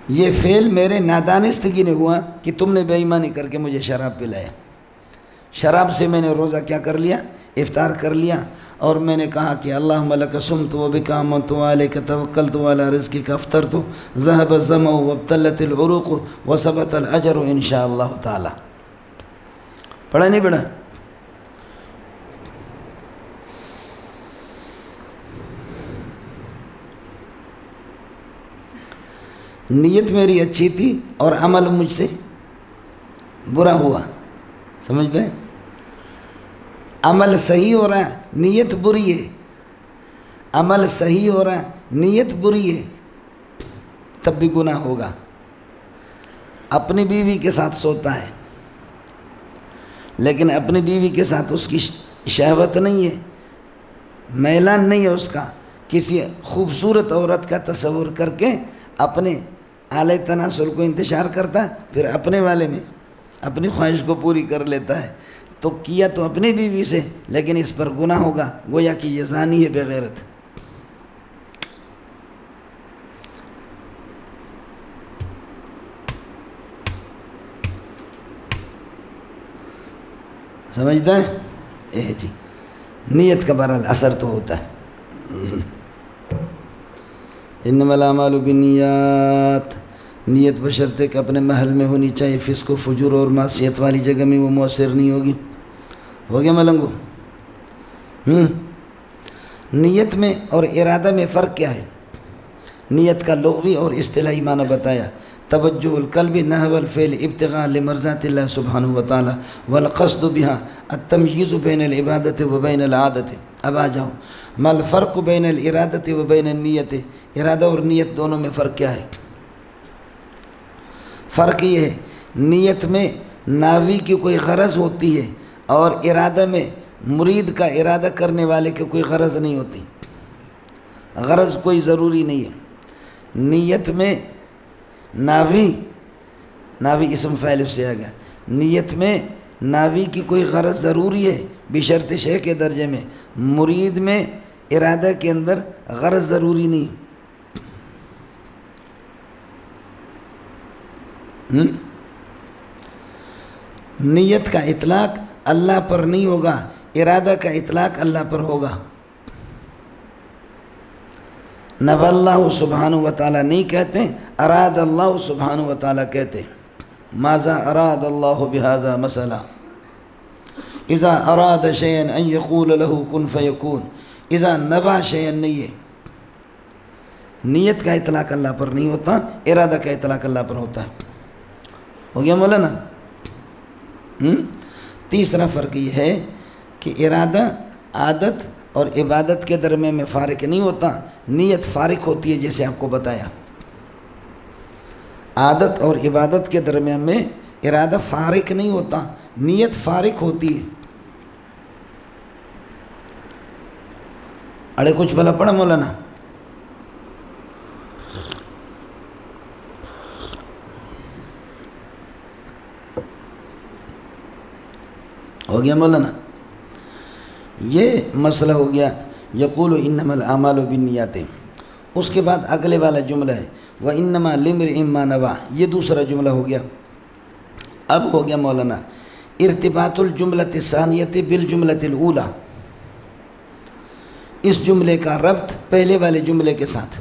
یہ فعل میرے نادانستگی نے ہوا کہ تم نے بے ایمانی کر کے مجھے شراب پلایا، شراب سے میں نے روزہ کیا کر لیا، افطار کر لیا، اور میں نے کہا کہ اللہم لک صمت وبک آمنت وعلیک توکلت وعلی رزقک افطرت ذهب الظمأ وابتلت العروق وثبت الاجر انشاء اللہ تعالی۔ پڑھا نہیں پڑھا؟ نیت میری اچھی تھی اور عمل مجھ سے برا ہوا، سمجھتے ہیں؟ عمل صحیح ہو رہا ہے، نیت بری ہے، عمل صحیح ہو رہا ہے، نیت بری ہے، تب بھی گناہ ہوگا۔ اپنی بیوی کے ساتھ سوتا ہے لیکن اپنی بیوی کے ساتھ اس کی شہوت نہیں ہے، میلان نہیں ہے اس کا، کسی خوبصورت عورت کا تصور کر کے اپنے اعلی تناسل کو انتشار کرتا ہے، پھر اپنے والے میں اپنی خواہش کو پوری کر لیتا ہے، تو کیا تو اپنی بیوی سے، لیکن اس پر گناہ ہوگا، گویا کہ یہ زانی ہے بغیرت۔ سمجھتا ہے؟ جی نیت کا بہرحال اثر تو ہوتا ہے۔ انما الاعمال بالنیات، نیت بشرطے کہ اپنے محل میں ہونی چاہیے، فسق و فجور اور معصیت والی جگہ میں وہ مؤثر نہیں ہوگی۔ ہو گیا ملنگو؟ نیت میں اور ارادہ میں فرق کیا ہے؟ نیت کا لغوی اور اصطلاحی معنی بتایا، توجہ القلب نحو الفعل ابتغاء لمرضات اللہ سبحانہ وتعالی والقصد بها التمييز بین العبادت و بین العادت۔ اب آ جاؤ، ما الفرق بین الارادت و بین النیت، ارادہ اور نیت دونوں میں فرق کیا ہے؟ فرق یہ ہے، نیت میں ناوی کی کوئی غرض ہوتی ہے اور ارادہ میں مرید کا ارادہ کرنے والے کی کوئی غرض نہیں ہوتی، غرض کوئی ضروری نہیں ہے۔ نیت میں ناوی اسم فاعل سے آ گیا، نیت میں ناوی کی کوئی غرض ضروری ہے بشرط شے کے درجے میں، مرید میں ارادہ کے اندر غرض ضروری نہیں۔ نیت کا اطلاق اللہ پر نہیں ہوگا، ارادہ کا اطلاق اللہ پر ہوگا۔ نوى اللہ سبحانہ وتعالی نہیں کہتے، اراد اللہ سبحانہ وتعالی کہتے۔ ماذا اراد اللہ بہذا مثلا، اذا اراد شیئا ان یقول له کن فیکون، اذا نوى شیئا نہیں ہے۔ نیت کا اطلاق اللہ پر نہیں ہوتا، ارادہ کا اطلاق اللہ پر ہوتا ہے۔ ہو گیا مولانا؟ تیسرا فرق یہ ہے کہ ارادہ عادت اور عبادت کے درمیان میں فارق نہیں ہوتا، نیت فارق ہوتی ہے، جیسے آپ کو بتایا۔ عادت اور عبادت کے درمیان میں ارادہ فارق نہیں ہوتا، نیت فارق ہوتی ہے۔ اڑے کچھ بھلا پڑا مولانا؟ ہو گیا مولانا؟ یہ مسئلہ ہو گیا یقول انما الاعمال بالنیات۔ اس کے بعد اگلے والا جملہ ہے وانما لامرئ ما نوى، یہ دوسرا جملہ ہو گیا۔ اب ہو گیا مولانا ارتباط الجملۃ الثانیۃ بالجملۃ الاولی، اس جملے کا ربط پہلے والے جملے کے ساتھ۔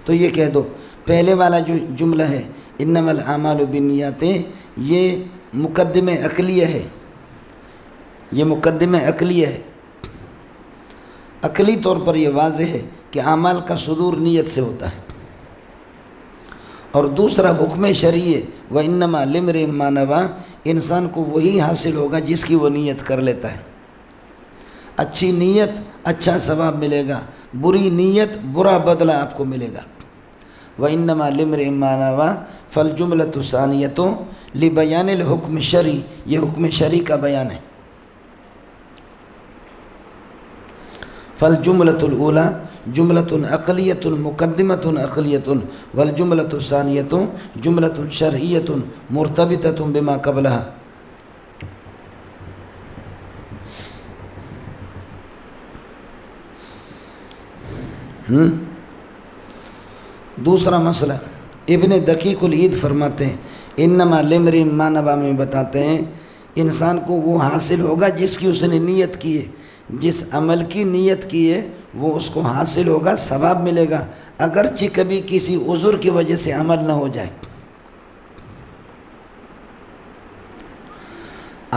تو یہ کہہ دو پہلے والا جو جملہ ہے انما الاعمال بالنیات، یہ مقدمہ عقلیہ ہے، یہ مقدمہ عقلیہ ہے۔ عقلی طور پر یہ واضح ہے کہ اعمال کا صدور نیت سے ہوتا ہے۔ اور دوسرا حکم شرعی ہے وانما لامرئ ما نوى، انسان کو وہی حاصل ہوگا جس کی وہ نیت کر لیتا ہے۔ اچھی نیت اچھا ثواب ملے گا، بری نیت برا بدلہ آپ کو ملے گا۔ وانما لامرئ ما نوى فالجملۃ الثانیۃ لبیان الحکم الشرعی، یہ حکم شرعی کا بیان ہے۔ فالجملۃ الاولی جملۃ عقلیۃ مقدمۃ عقلیۃ والجملۃ الثانیۃ جملۃ شرعیۃ مرتبطۃ بما قبلها۔ دوسرا مسئلہ ابن دقیق العید فرماتے ہیں انما لامرئ ما نوى میں بتاتے ہیں انسان کو وہ حاصل ہوگا جس کی اس نے نیت کی ہے، جس عمل کی نیت کی ہے وہ اس کو حاصل ہوگا، ثواب ملے گا، اگرچہ کبھی کسی عذر کی وجہ سے عمل نہ ہو جائے۔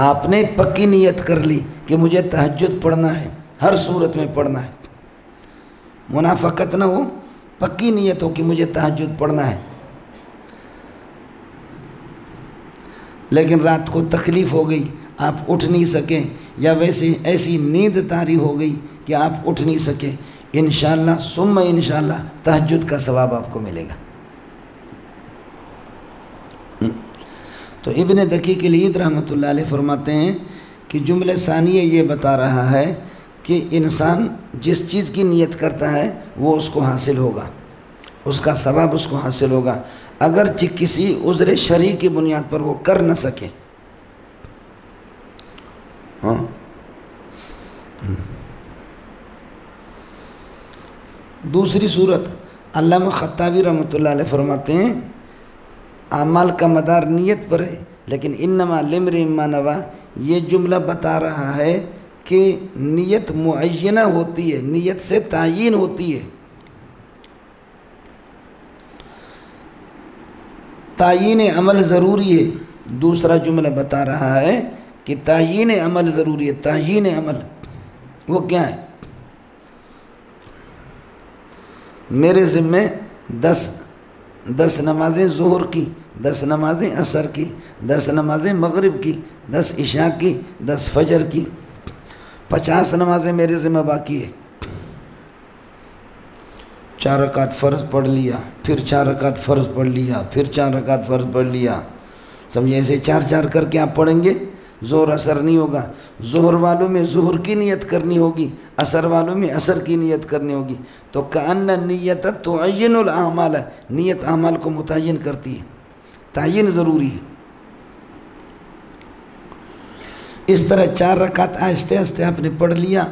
آپ نے پکی نیت کر لی کہ مجھے تہجد پڑھنا ہے، ہر صورت میں پڑھنا ہے، منافقت نہ ہو، پکی نیت ہو کہ مجھے تہجد پڑھنا ہے، لیکن رات کو تکلیف ہو گئی، آپ اٹھ نہیں سکیں، یا ویسے ایسی نیند طاری ہو گئی کہ آپ اٹھ نہیں سکے، انشاءاللہ ثم انشاءاللہ تہجد کا ثواب آپ کو ملے گا۔ تو ابن دقیق العید رحمۃ اللہ علیہ فرماتے ہیں کہ جملہ ثانیہ یہ بتا رہا ہے کہ انسان جس چیز کی نیت کرتا ہے وہ اس کو حاصل ہوگا، اس کا ثواب اس کو حاصل ہوگا، اگرچہ کسی عذر شرعی کی بنیاد پر وہ کر نہ سکے۔ ہاں دوسری صورت علامہ خطابی رحمۃ اللہ علیہ فرماتے ہیں اعمال کا مدار نیت پر ہے، لیکن انما لامرئ ما نویٰ یہ جملہ بتا رہا ہے کہ نیت معینہ ہوتی ہے، نیت سے تعیین ہوتی ہے۔ تعیین عمل ضروری ہے۔ دوسرا جملہ بتا رہا ہے کہ تعیین عمل ضروری ہے۔ تعیین عمل وہ کیا ہے؟ میرے ذمہ 10 نمازیں ظہر کی، 10 نمازیں عصر کی، 10 نمازیں مغرب کی، 10 عشاء کی، 10 فجر کی، 50 نمازیں میرے ذمہ باقی ہے۔ 4 رکعت فرض پڑھ لیا، پھر 4 رکعت فرض پڑھ لیا، پھر 4 رکعت فرض پڑھ لیا، سمجھے؟ ایسے 4 کر کے آپ پڑھیں گے، ظہر اثر نہیں ہوگا۔ ظہر والوں میں ظہر کی نیت کرنی ہوگی، عصر والوں میں عصر کی نیت کرنی ہوگی۔ تو کأن نیت تعین الاعمال، نیت اعمال کو متعین کرتی ہے، تعین ضروری ہے۔ اس طرح 4 رکعت آہستہ آہستہ آپ نے پڑھ لیا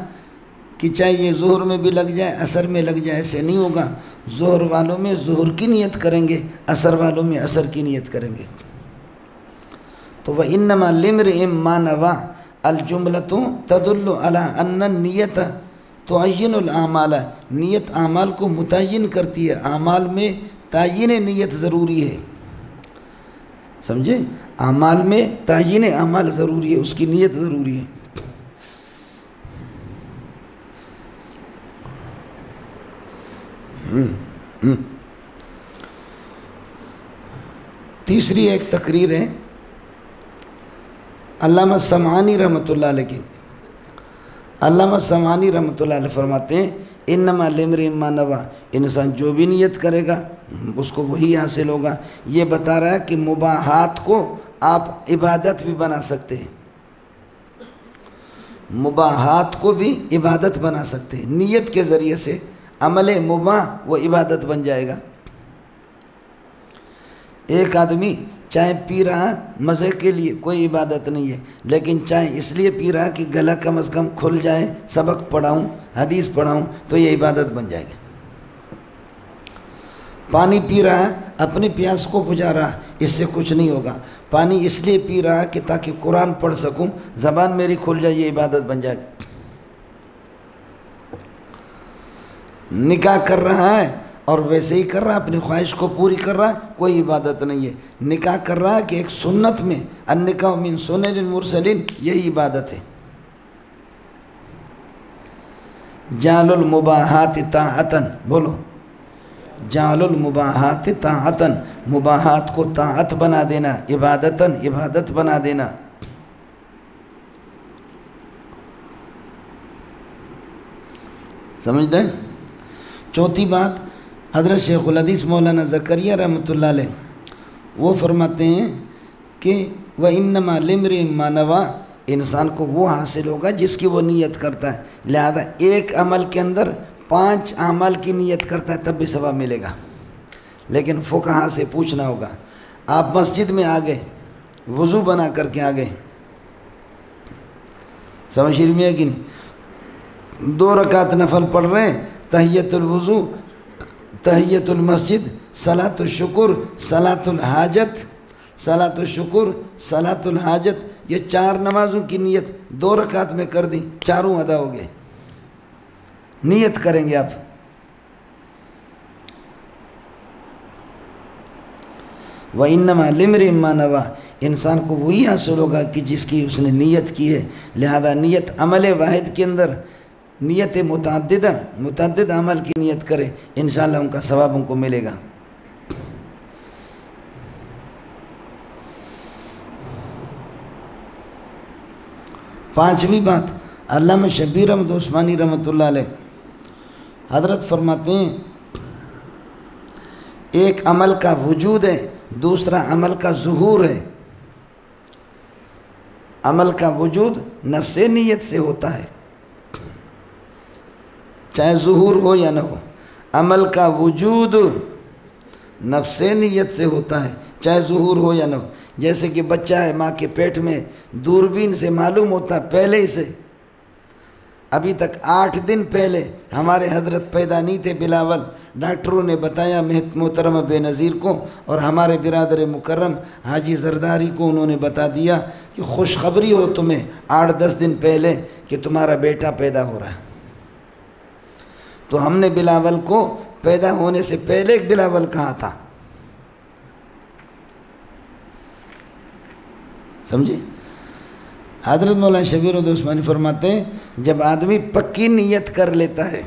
کہ چاہے یہ ظہر میں بھی لگ جائے عصر میں لگ جائے، ایسے نہیں ہوگا۔ ظہر والوں میں ظہر کی نیت کریں گے، عصر والوں میں عصر کی نیت کریں گے۔ تو وَإِنَّمَا لِامْرِئٍ مَّا نَوَىٰ الْجُمْلَةُ تَدُلُّ عَلَىٰ أَنَّ النِّيَّةَ تُعَيِّنُ الْأَعْمَالَ، نیت اعمال کو متعین کرتی ہے، اعمال میں تعیین نیت ضروری ہے، سمجھے؟ اعمال میں تعیین اعمال ضروری ہے، اس کی نیت ضروری ہے۔ تیسری ایک تقریر ہے علامہ سمعانی رحمۃ اللہ علیہ کی۔ علامہ سمعانی رحمۃ اللہ علیہ فرماتے ہیں انما لامرئ ما نویٰ، انسان جو بھی نیت کرے گا اس کو وہی حاصل ہوگا۔ یہ بتا رہا ہے کہ مباحات کو آپ عبادت بھی بنا سکتے ہیں، مباحات کو بھی عبادت بنا سکتے ہیں، نیت کے ذریعے سے عمل مباح وہ عبادت بن جائے گا۔ ایک آدمی چائے پی رہا مزے کے لیے، کوئی عبادت نہیں ہے، لیکن چائے اس لیے پی رہا کہ گلا کم از کم کھل جائے، سبق پڑھاؤں، حدیث پڑھاؤں، تو یہ عبادت بن جائے گا۔ پانی پی رہا اپنی پیاس کو بجھا رہا، اس سے کچھ نہیں ہوگا۔ پانی اس لیے پی رہا کہ تاکہ قرآن پڑھ سکوں، زبان میری کھل جائے، یہ عبادت بن جائے گا۔ نکاح کر رہا ہے اور ویسے ہی کر رہا، اپنی خواہش کو پوری کر رہا، کوئی عبادت نہیں ہے۔ نکاح کر رہا ہے کہ ایک سنت میں النکاح من سنن المرسلین، یہی عبادت ہے۔ جعل المباحات طاعتن، بولو، جعل المباحات طاعتن، مباحات کو طاعت بنا دینا، عبادتن عبادت بنا دینا۔ سمجھ دیں؟ چوتھی بات حضرت شیخ الحدیث مولانا زکریا رحمۃ اللہ علیہ وہ فرماتے ہیں کہ وَإِنَّمَا لِامْرِئٍ مَّا نَوَىٰ، انسان کو وہ حاصل ہوگا جس کی وہ نیت کرتا ہے۔ لہذا ایک عمل کے اندر 5 اعمال کی نیت کرتا ہے تب بھی ثواب ملے گا، لیکن فقہا سے پوچھنا ہوگا۔ آپ مسجد میں آ گئے، وضو بنا کر کے آ گئے، سمجھ شریف میں ہے کہ نہیں؟ 2 رکعت نفل پڑھ رہے ہیں، تحیت الوضو، تحیت المسجد، صلاۃ الشکر، صلاۃ الحاجت، صلاۃ الشکر، صلاۃ الحاجت، یہ 4 نمازوں کی نیت 2 رکعت میں کر دی، چاروں ادا ہو گئے۔ نیت کریں گے آپ۔ وَإِنَّمَا لِامْرِئٍ مَّا نَوَىٰ، انسان کو وہی حاصل ہوگا کہ جس کی اس نے نیت کی ہے۔ لہذا نیت عمل واحد کے اندر نیت متعدد عمل کی نیت کرے، انشاءاللہ ان کا ثواب ان کو ملے گا۔ پانچویں بات علامہ شبیر احمد عثمانی رحمۃ اللہ علیہ حضرت فرماتے ہیں ایک عمل کا وجود ہے، دوسرا عمل کا ظہور ہے۔ عمل کا وجود نفس نیت سے ہوتا ہے، چاہے ظہور ہو یا نہ ہو، عمل کا وجود نفس نیت سے ہوتا ہے، چاہے ظہور ہو یا نہ ہو۔ جیسے کہ بچہ ہے ماں کے پیٹ میں، دوربین سے معلوم ہوتا ہے پہلے ہی سے، ابھی تک 8 دن پہلے ہمارے حضرت پیدا نہیں تھے بلاول، ڈاکٹروں نے بتایا محترم بے نظیر کو اور ہمارے برادر مکرم حاجی زرداری کو، انہوں نے بتا دیا کہ خوشخبری ہو تمہیں 8-10 دن پہلے کہ تمہارا بیٹا پیدا ہو رہا ہے۔ تو ہم نے بلاول کو پیدا ہونے سے پہلے ایک بلاول کہا تھا، سمجھے؟ حضرت مولانا شبیر الدین عثمانی فرماتے ہیں جب آدمی پکی نیت کر لیتا ہے،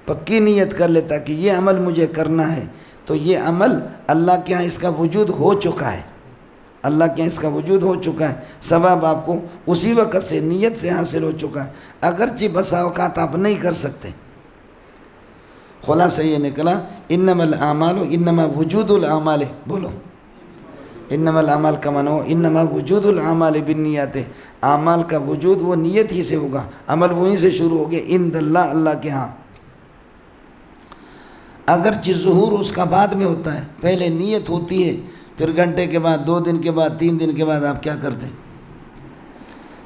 پکی نیت کر لیتا ہے کہ یہ عمل مجھے کرنا ہے، تو یہ عمل اللہ کے ہاں اس کا وجود ہو چکا ہے، اللہ کے ہاں اس کا وجود ہو چکا ہے، ثواب آپ کو اسی وقت سے نیت سے حاصل ہو چکا ہے، اگرچہ بسا اوقات آپ نہیں کر سکتے۔ خلاصہ یہ نکلا انما الاعمال انما وجود الاعمال، بولو انما الاعمال کا معنی ہو انما وجود الاعمال بالنیات، اعمال کا وجود وہ نیت ہی سے ہوگا، عمل وہیں سے شروع ہو گیا عند اللہ، اللہ کے ہاں۔ اگرچہ ظہور اس کا بعد میں ہوتا ہے، پہلے نیت ہوتی ہے، پھر گھنٹے کے بعد، 2 دن کے بعد، 3 دن کے بعد آپ کیا کرتے ہیں،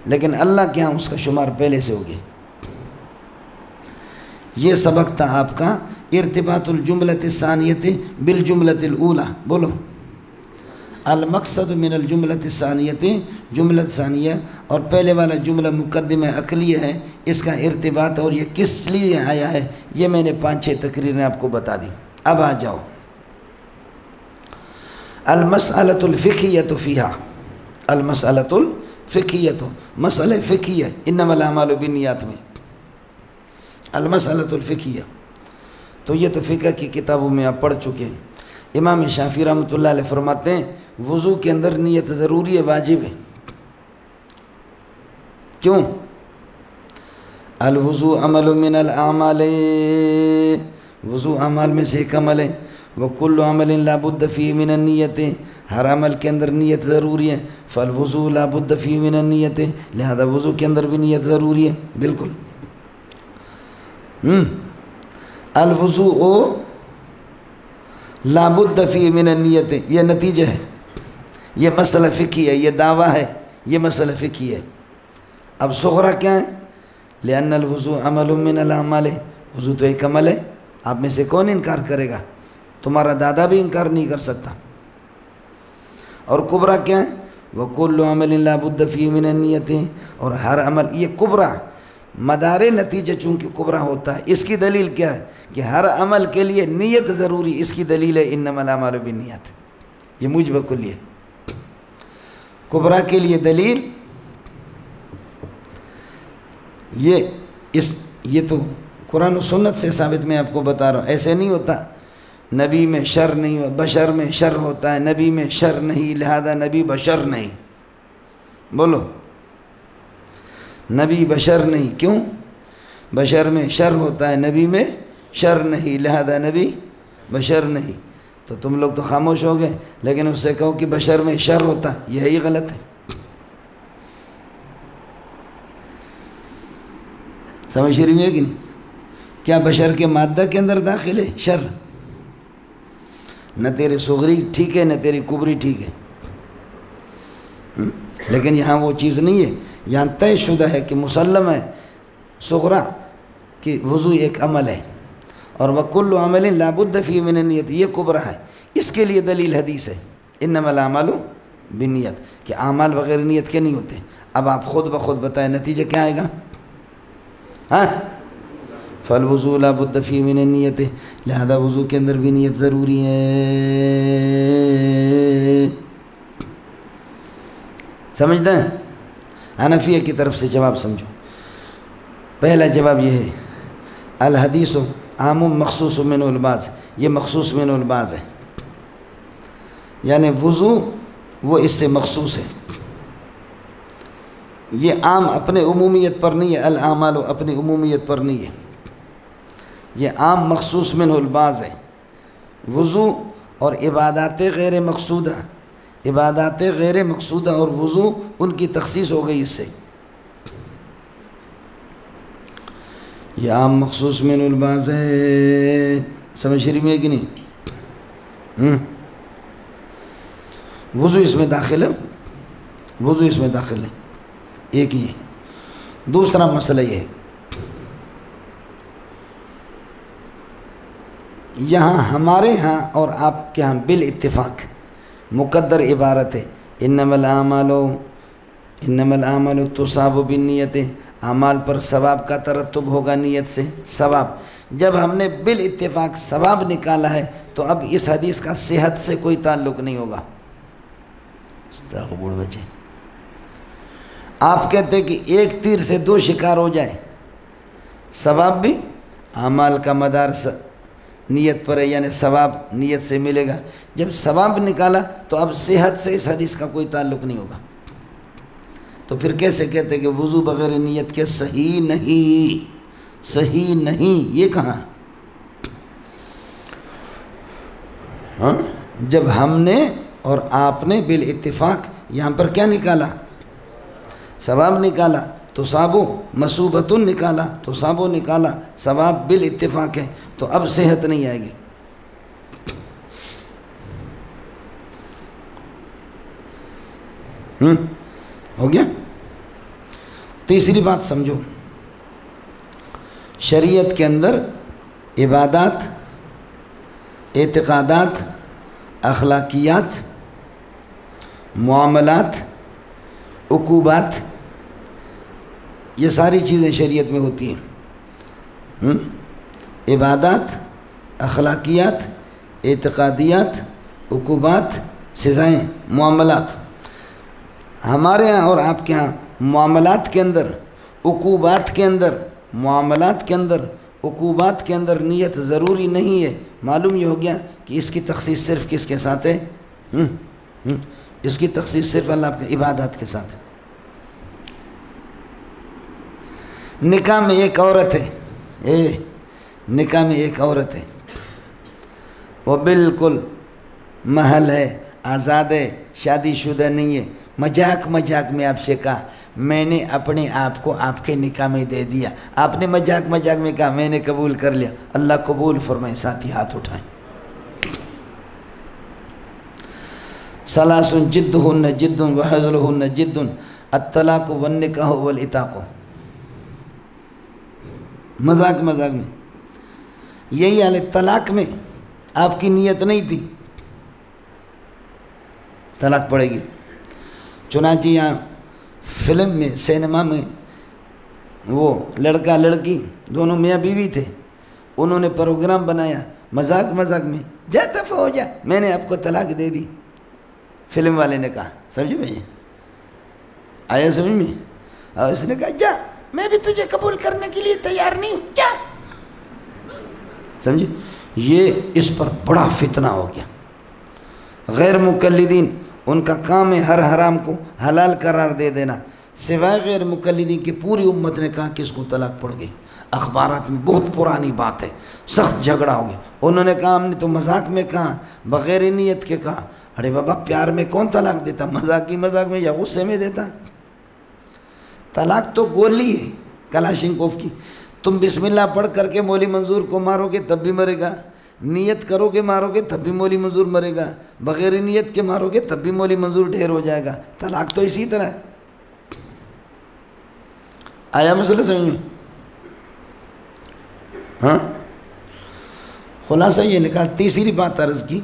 لیکن اللہ کے ہاں اس کا شمار پہلے سے ہو گیا۔ یہ سبق تھا آپ کا ارتباط الجملۃ الثانیۃ بالجملۃ الاولیٰ، بولو المقصد من الجملۃ الثانیۃ، جملہ ثانیہ اور پہلے والا جملہ مقدمہ عقلیہ ہے، اس کا ارتباط اور یہ کس لیے آیا ہے، یہ میں نے 5-6 تقریریں آپ کو بتا دی۔ اب آ جاؤ المسألۃ الفقہیۃ فیہا، المسألۃ الفقہیۃ، مسئلہ فقہی ہے انما الاعمال بالنیات میں، المسألۃ الفقہیہ، تو یہ تو فقہ کی کتابوں میں آپ پڑھ چکے ہیں۔ امام شافعی رحمۃ اللہ علیہ فرماتے ہیں وضو کے اندر نیت ضروری ہے، واجب ہے۔ کیوں؟ الوضو عمل من الاعمال، وضو اعمال میں سے ایک عمل ہے، وکل عمل لا بد فیہ من النیت، ہر عمل کے اندر نیت ضروری ہے، فالوضو لا بد فیہ من النیت، لہذا وضو کے اندر بھی نیت ضروری ہے، بالکل۔ الوضوء لا بد فیہ من النیت، یہ نتیجہ ہے، یہ مسئلہ فقہی ہے، یہ دعویٰ ہے، یہ مسئلہ فقہی ہے۔ اب صغرا کیا ہے؟ لأن الوضوء عمل من الاعمال، وضو تو ایک عمل ہے، آپ میں سے کون انکار کرے گا؟ تمہارا دادا بھی انکار نہیں کر سکتا۔ اور کبرا کیا ہے؟ وکل عمل لا بد فیہ من النیت، اور ہر عمل، یہ کبرا مدار نتیجہ چونکہ کبرا ہوتا ہے، اس کی دلیل کیا ہے کہ ہر عمل کے لیے نیت ضروری، اس کی دلیل ہے انما الاعمال بالنیات، یہ موجب کلی ہے۔ کبرا کے لیے دلیل یہ تو قرآن و سنت سے ثابت میں آپ کو بتا رہا ہوں، ایسے نہیں ہوتا نبی میں شر نہیں ہو، بشر میں شر ہوتا ہے، نبی میں شر نہیں لہذا نبی بشر نہیں، بولو نبی بشر نہیں، کیوں؟ بشر میں شر ہوتا ہے، نبی میں شر نہیں لہذا نبی بشر نہیں، تو تم لوگ تو خاموش ہو گئے، لیکن اس سے کہو کہ بشر میں شر ہوتا، یہی غلط ہے۔ سمجھ رہی ہے کہ نہیں؟ کیا بشر کے مادہ کے اندر داخل ہے شر؟ نہ تیری صغری ٹھیک ہے نہ تیری کبری ٹھیک ہے، لیکن یہاں وہ چیز نہیں ہے، یہاں طے شدہ ہے کہ مسلم ہے صغرا کہ وضو ایک عمل ہے، اور وکل عمل لا بد فیہ من النیت، یہ کبرا ہے، اس کے لیے دلیل حدیث ہے انما الاعمال بالنیت، کہ اعمال بغیر نیت کے نہیں ہوتے۔ اب آپ خود بخود بتائیں نتیجہ کیا آئے گا؟ ہاں، فالوضو لا بد فیہ من النیت، لہذا وضو کے اندر بھی نیت ضروری ہے۔ سمجھتے ہیں؟ حنفیہ کی طرف سے جواب سمجھو۔ پہلا جواب یہ ہے الحدیث عام مخصوص من البعض، یہ مخصوص من البعض ہے، یعنی وضو وہ اس سے مخصوص ہے، یہ عام اپنے عمومیت پر نہیں ہے، الاعمال اپنی عمومیت پر نہیں ہے، یہ عام مخصوص من البعض ہے۔ وضو اور عبادات غیر مقصودہ عبادات غیر مقصودہ اور وضو ان کی تخصیص ہو گئی اس سے. یہ عام مخصوص من الباز ہے. سمجھ شریف میں کہ نہیں؟ وضو اس میں داخل ہے، وضو اس میں داخل ہے. ایک یہ. دوسرا مسئلہ یہ ہے، یہاں ہمارے ہاں اور آپ کے ہاں بالاتفاق مقدر عبارت ہے انما الاعمال تصاب بالنیت. اعمال پر ثواب کا ترتب ہوگا نیت سے ثواب. جب ہم نے بالاتفاق ثواب نکالا ہے تو اب اس حدیث کا صحت سے کوئی تعلق نہیں ہوگا. بوڑھ بچے آپ کہتے کہ ایک تیر سے دو شکار ہو جائے، ثواب بھی اعمال کا مدار نیت پر ہے، یعنی ثواب نیت سے ملے گا. جب ثواب نکالا تو اب صحت سے اس حدیث کا کوئی تعلق نہیں ہوگا. تو پھر کیسے کہتے کہ وضو بغیر نیت کے صحیح نہیں، صحیح نہیں؟ یہ کہاں؟ ہاں جب ہم نے اور آپ نے بالاتفاق یہاں پر کیا نکالا؟ ثواب نکالا. تو ثوابو مصوبتن نکالا، تو ثوابو نکالا، ثواب بالاتفاق ہے، تو اب صحت نہیں آئے گی. ہو گیا؟ تیسری بات سمجھو، شریعت کے اندر عبادات، اعتقادات، اخلاقیات، معاملات، عقوبات، یہ ساری چیزیں شریعت میں ہوتی ہیں. عبادات، اخلاقیات، اعتقادیات، عقوبات، سزائیں، معاملات. ہمارے ہاں اور آپ کے ہاں معاملات کے اندر، عقوبات کے اندر، معاملات کے اندر، عقوبات کے اندر نیت ضروری نہیں ہے. معلوم یہ ہو گیا کہ اس کی تخصیص صرف کس کے ساتھ ہے؟ اس کی تخصیص صرف اللہ کے عبادات کے ساتھ ہے. نکاح میں ایک عورت ہے، نکاح میں ایک عورت ہے، وہ بالکل محل ہے، آزاد ہے، شادی شدہ نہیں ہے. مذاق میں آپ سے کہا میں نے اپنے آپ کو آپ کے نکاح میں دے دیا. آپ نے مذاق میں کہا میں نے قبول کر لیا. اللہ قبول فرمائے. ساتھی ہاتھ اٹھائیں. ثلاث جدہن جد وحزلہن جد الطلاق والنکاح والعتاق. مذاق میں یہی حال ہے. طلاق میں آپ کی نیت نہیں تھی، طلاق پڑے گی. چنانچہ یہاں فلم میں، سینما میں، وہ لڑکا لڑکی دونوں میاں بیوی تھے، انہوں نے پروگرام بنایا مذاق میں، جا دفع ہو جا، میں نے آپ کو طلاق دے دی. فلم والے نے کہا، سمجھے بھائی؟ آیا سمجھ میں؟ اور اس نے کہا جا، میں بھی تجھے قبول کرنے کے لیے تیار نہیں ہوں، کیا سمجھے؟ یہ اس پر بڑا فتنہ ہو گیا. غیر مقلدین ان کا کام ہے ہر حرام کو حلال قرار دے دینا، سوائے غیر مقلدین کی پوری امت نے کہا کہ اس کو طلاق پڑ گئی. اخبارات میں بہت پرانی بات ہے، سخت جھگڑا ہو گیا. انہوں نے کہا ہم نے تو مذاق میں کہا، بغیر نیت کے کہا. ارے بابا پیار میں کون طلاق دیتا؟ مذاق میں یا غصے میں دیتا؟ طلاق تو گولی ہے کلاشنکوف کی. تم بسم اللہ پڑھ کر کے مولی منظور کو مارو گے تب بھی مرے گا، نیت کرو گے مارو گے تب بھی مولی منظور مرے گا، بغیر نیت کے مارو گے تب بھی مولی منظور ڈھیر ہو جائے گا. طلاق تو اسی طرح ہے. آیا مسئلہ سمجھ میں؟ ہاں خلاصہ یہ نکال. تیسری بات عرض کی،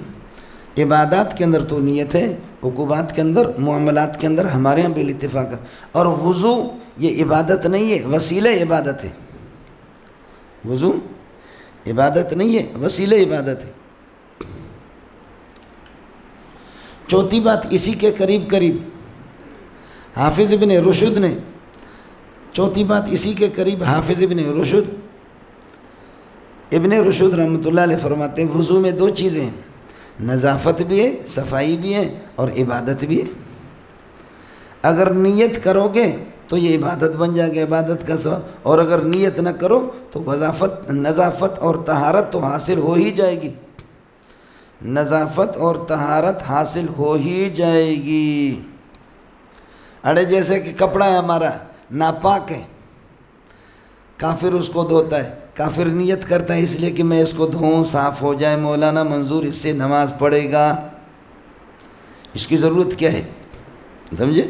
عبادات کے اندر تو نیت ہے، عقوبات کے اندر، معاملات کے اندر ہمارے یہاں بالاتفاق ہے. اور وضو یہ عبادت نہیں ہے، وسیلہ عبادت ہے. وضو عبادت نہیں ہے، وسیلہ عبادت ہے. چوتھی بات اسی کے قریب حافظ ابن رشد نے، چوتھی بات اسی کے قریب حافظ ابن رشد رحمۃ اللہ علیہ فرماتے ہیں وضو میں دو چیزیں ہیں، نظافت بھی ہے، صفائی بھی ہے، اور عبادت بھی ہے. اگر نیت کرو گے تو یہ عبادت بن جائے گا، عبادت کا ثواب. اور اگر نیت نہ کرو تو نظافت اور طہارت تو حاصل ہو ہی جائے گی. نظافت اور طہارت حاصل ہو ہی جائے گی۔ اڑے جیسے کہ کپڑا ہے ہمارا ناپاک ہے، کافر اس کو دھوتا ہے، کافر نیت کرتا ہے اس لیے کہ میں اس کو دھوؤں صاف ہو جائے، مولانا منظور اس سے نماز پڑھے گا، اس کی ضرورت کیا ہے؟ سمجھے؟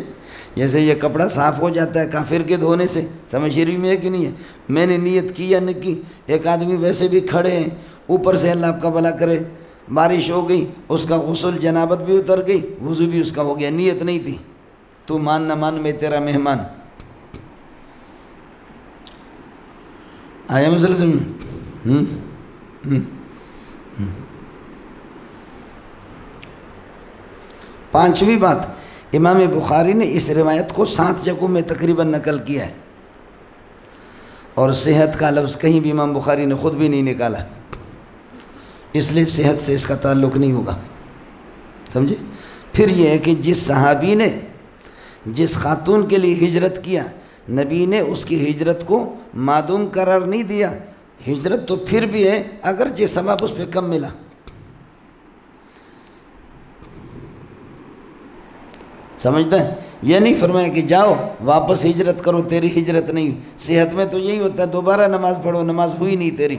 جیسے یہ کپڑا صاف ہو جاتا ہے کافر کے دھونے سے، سمجھ شریف میں ہے کہ نہیں ہے؟ میں نے نیت کی یا نہیں کی؟ ایک آدمی ویسے بھی کھڑے ہیں، اوپر سے اللہ آپ کا بھلا کرے بارش ہو گئی، اس کا غسل جنابت بھی اتر گئی، وضو بھی اس کا ہو گیا، نیت نہیں تھی، تو مان نہ مان میں تیرا مہمان۔ آیا مسئلہ سمجھ؟ پانچویں بات، امام بخاری نے اس روایت کو 7 جگہوں میں تقریباً نقل کیا ہے، اور صحت کا لفظ کہیں بھی امام بخاری نے خود بھی نہیں نکالا، اس لیے صحت سے اس کا تعلق نہیں ہوگا، سمجھے؟ پھر یہ ہے کہ جس صحابی نے جس خاتون کے لیے ہجرت کیا، نبی نے اس کی ہجرت کو معدوم قرار نہیں دیا، ہجرت تو پھر بھی ہے اگرچہ ثواب اس پہ کم ملا۔ سمجھتا ہے؟ یہ نہیں فرمایا کہ جاؤ واپس ہجرت کرو، تیری ہجرت نہیں۔ صحت میں تو یہی ہوتا ہے، دوبارہ نماز پڑھو، نماز ہوئی نہیں تیری۔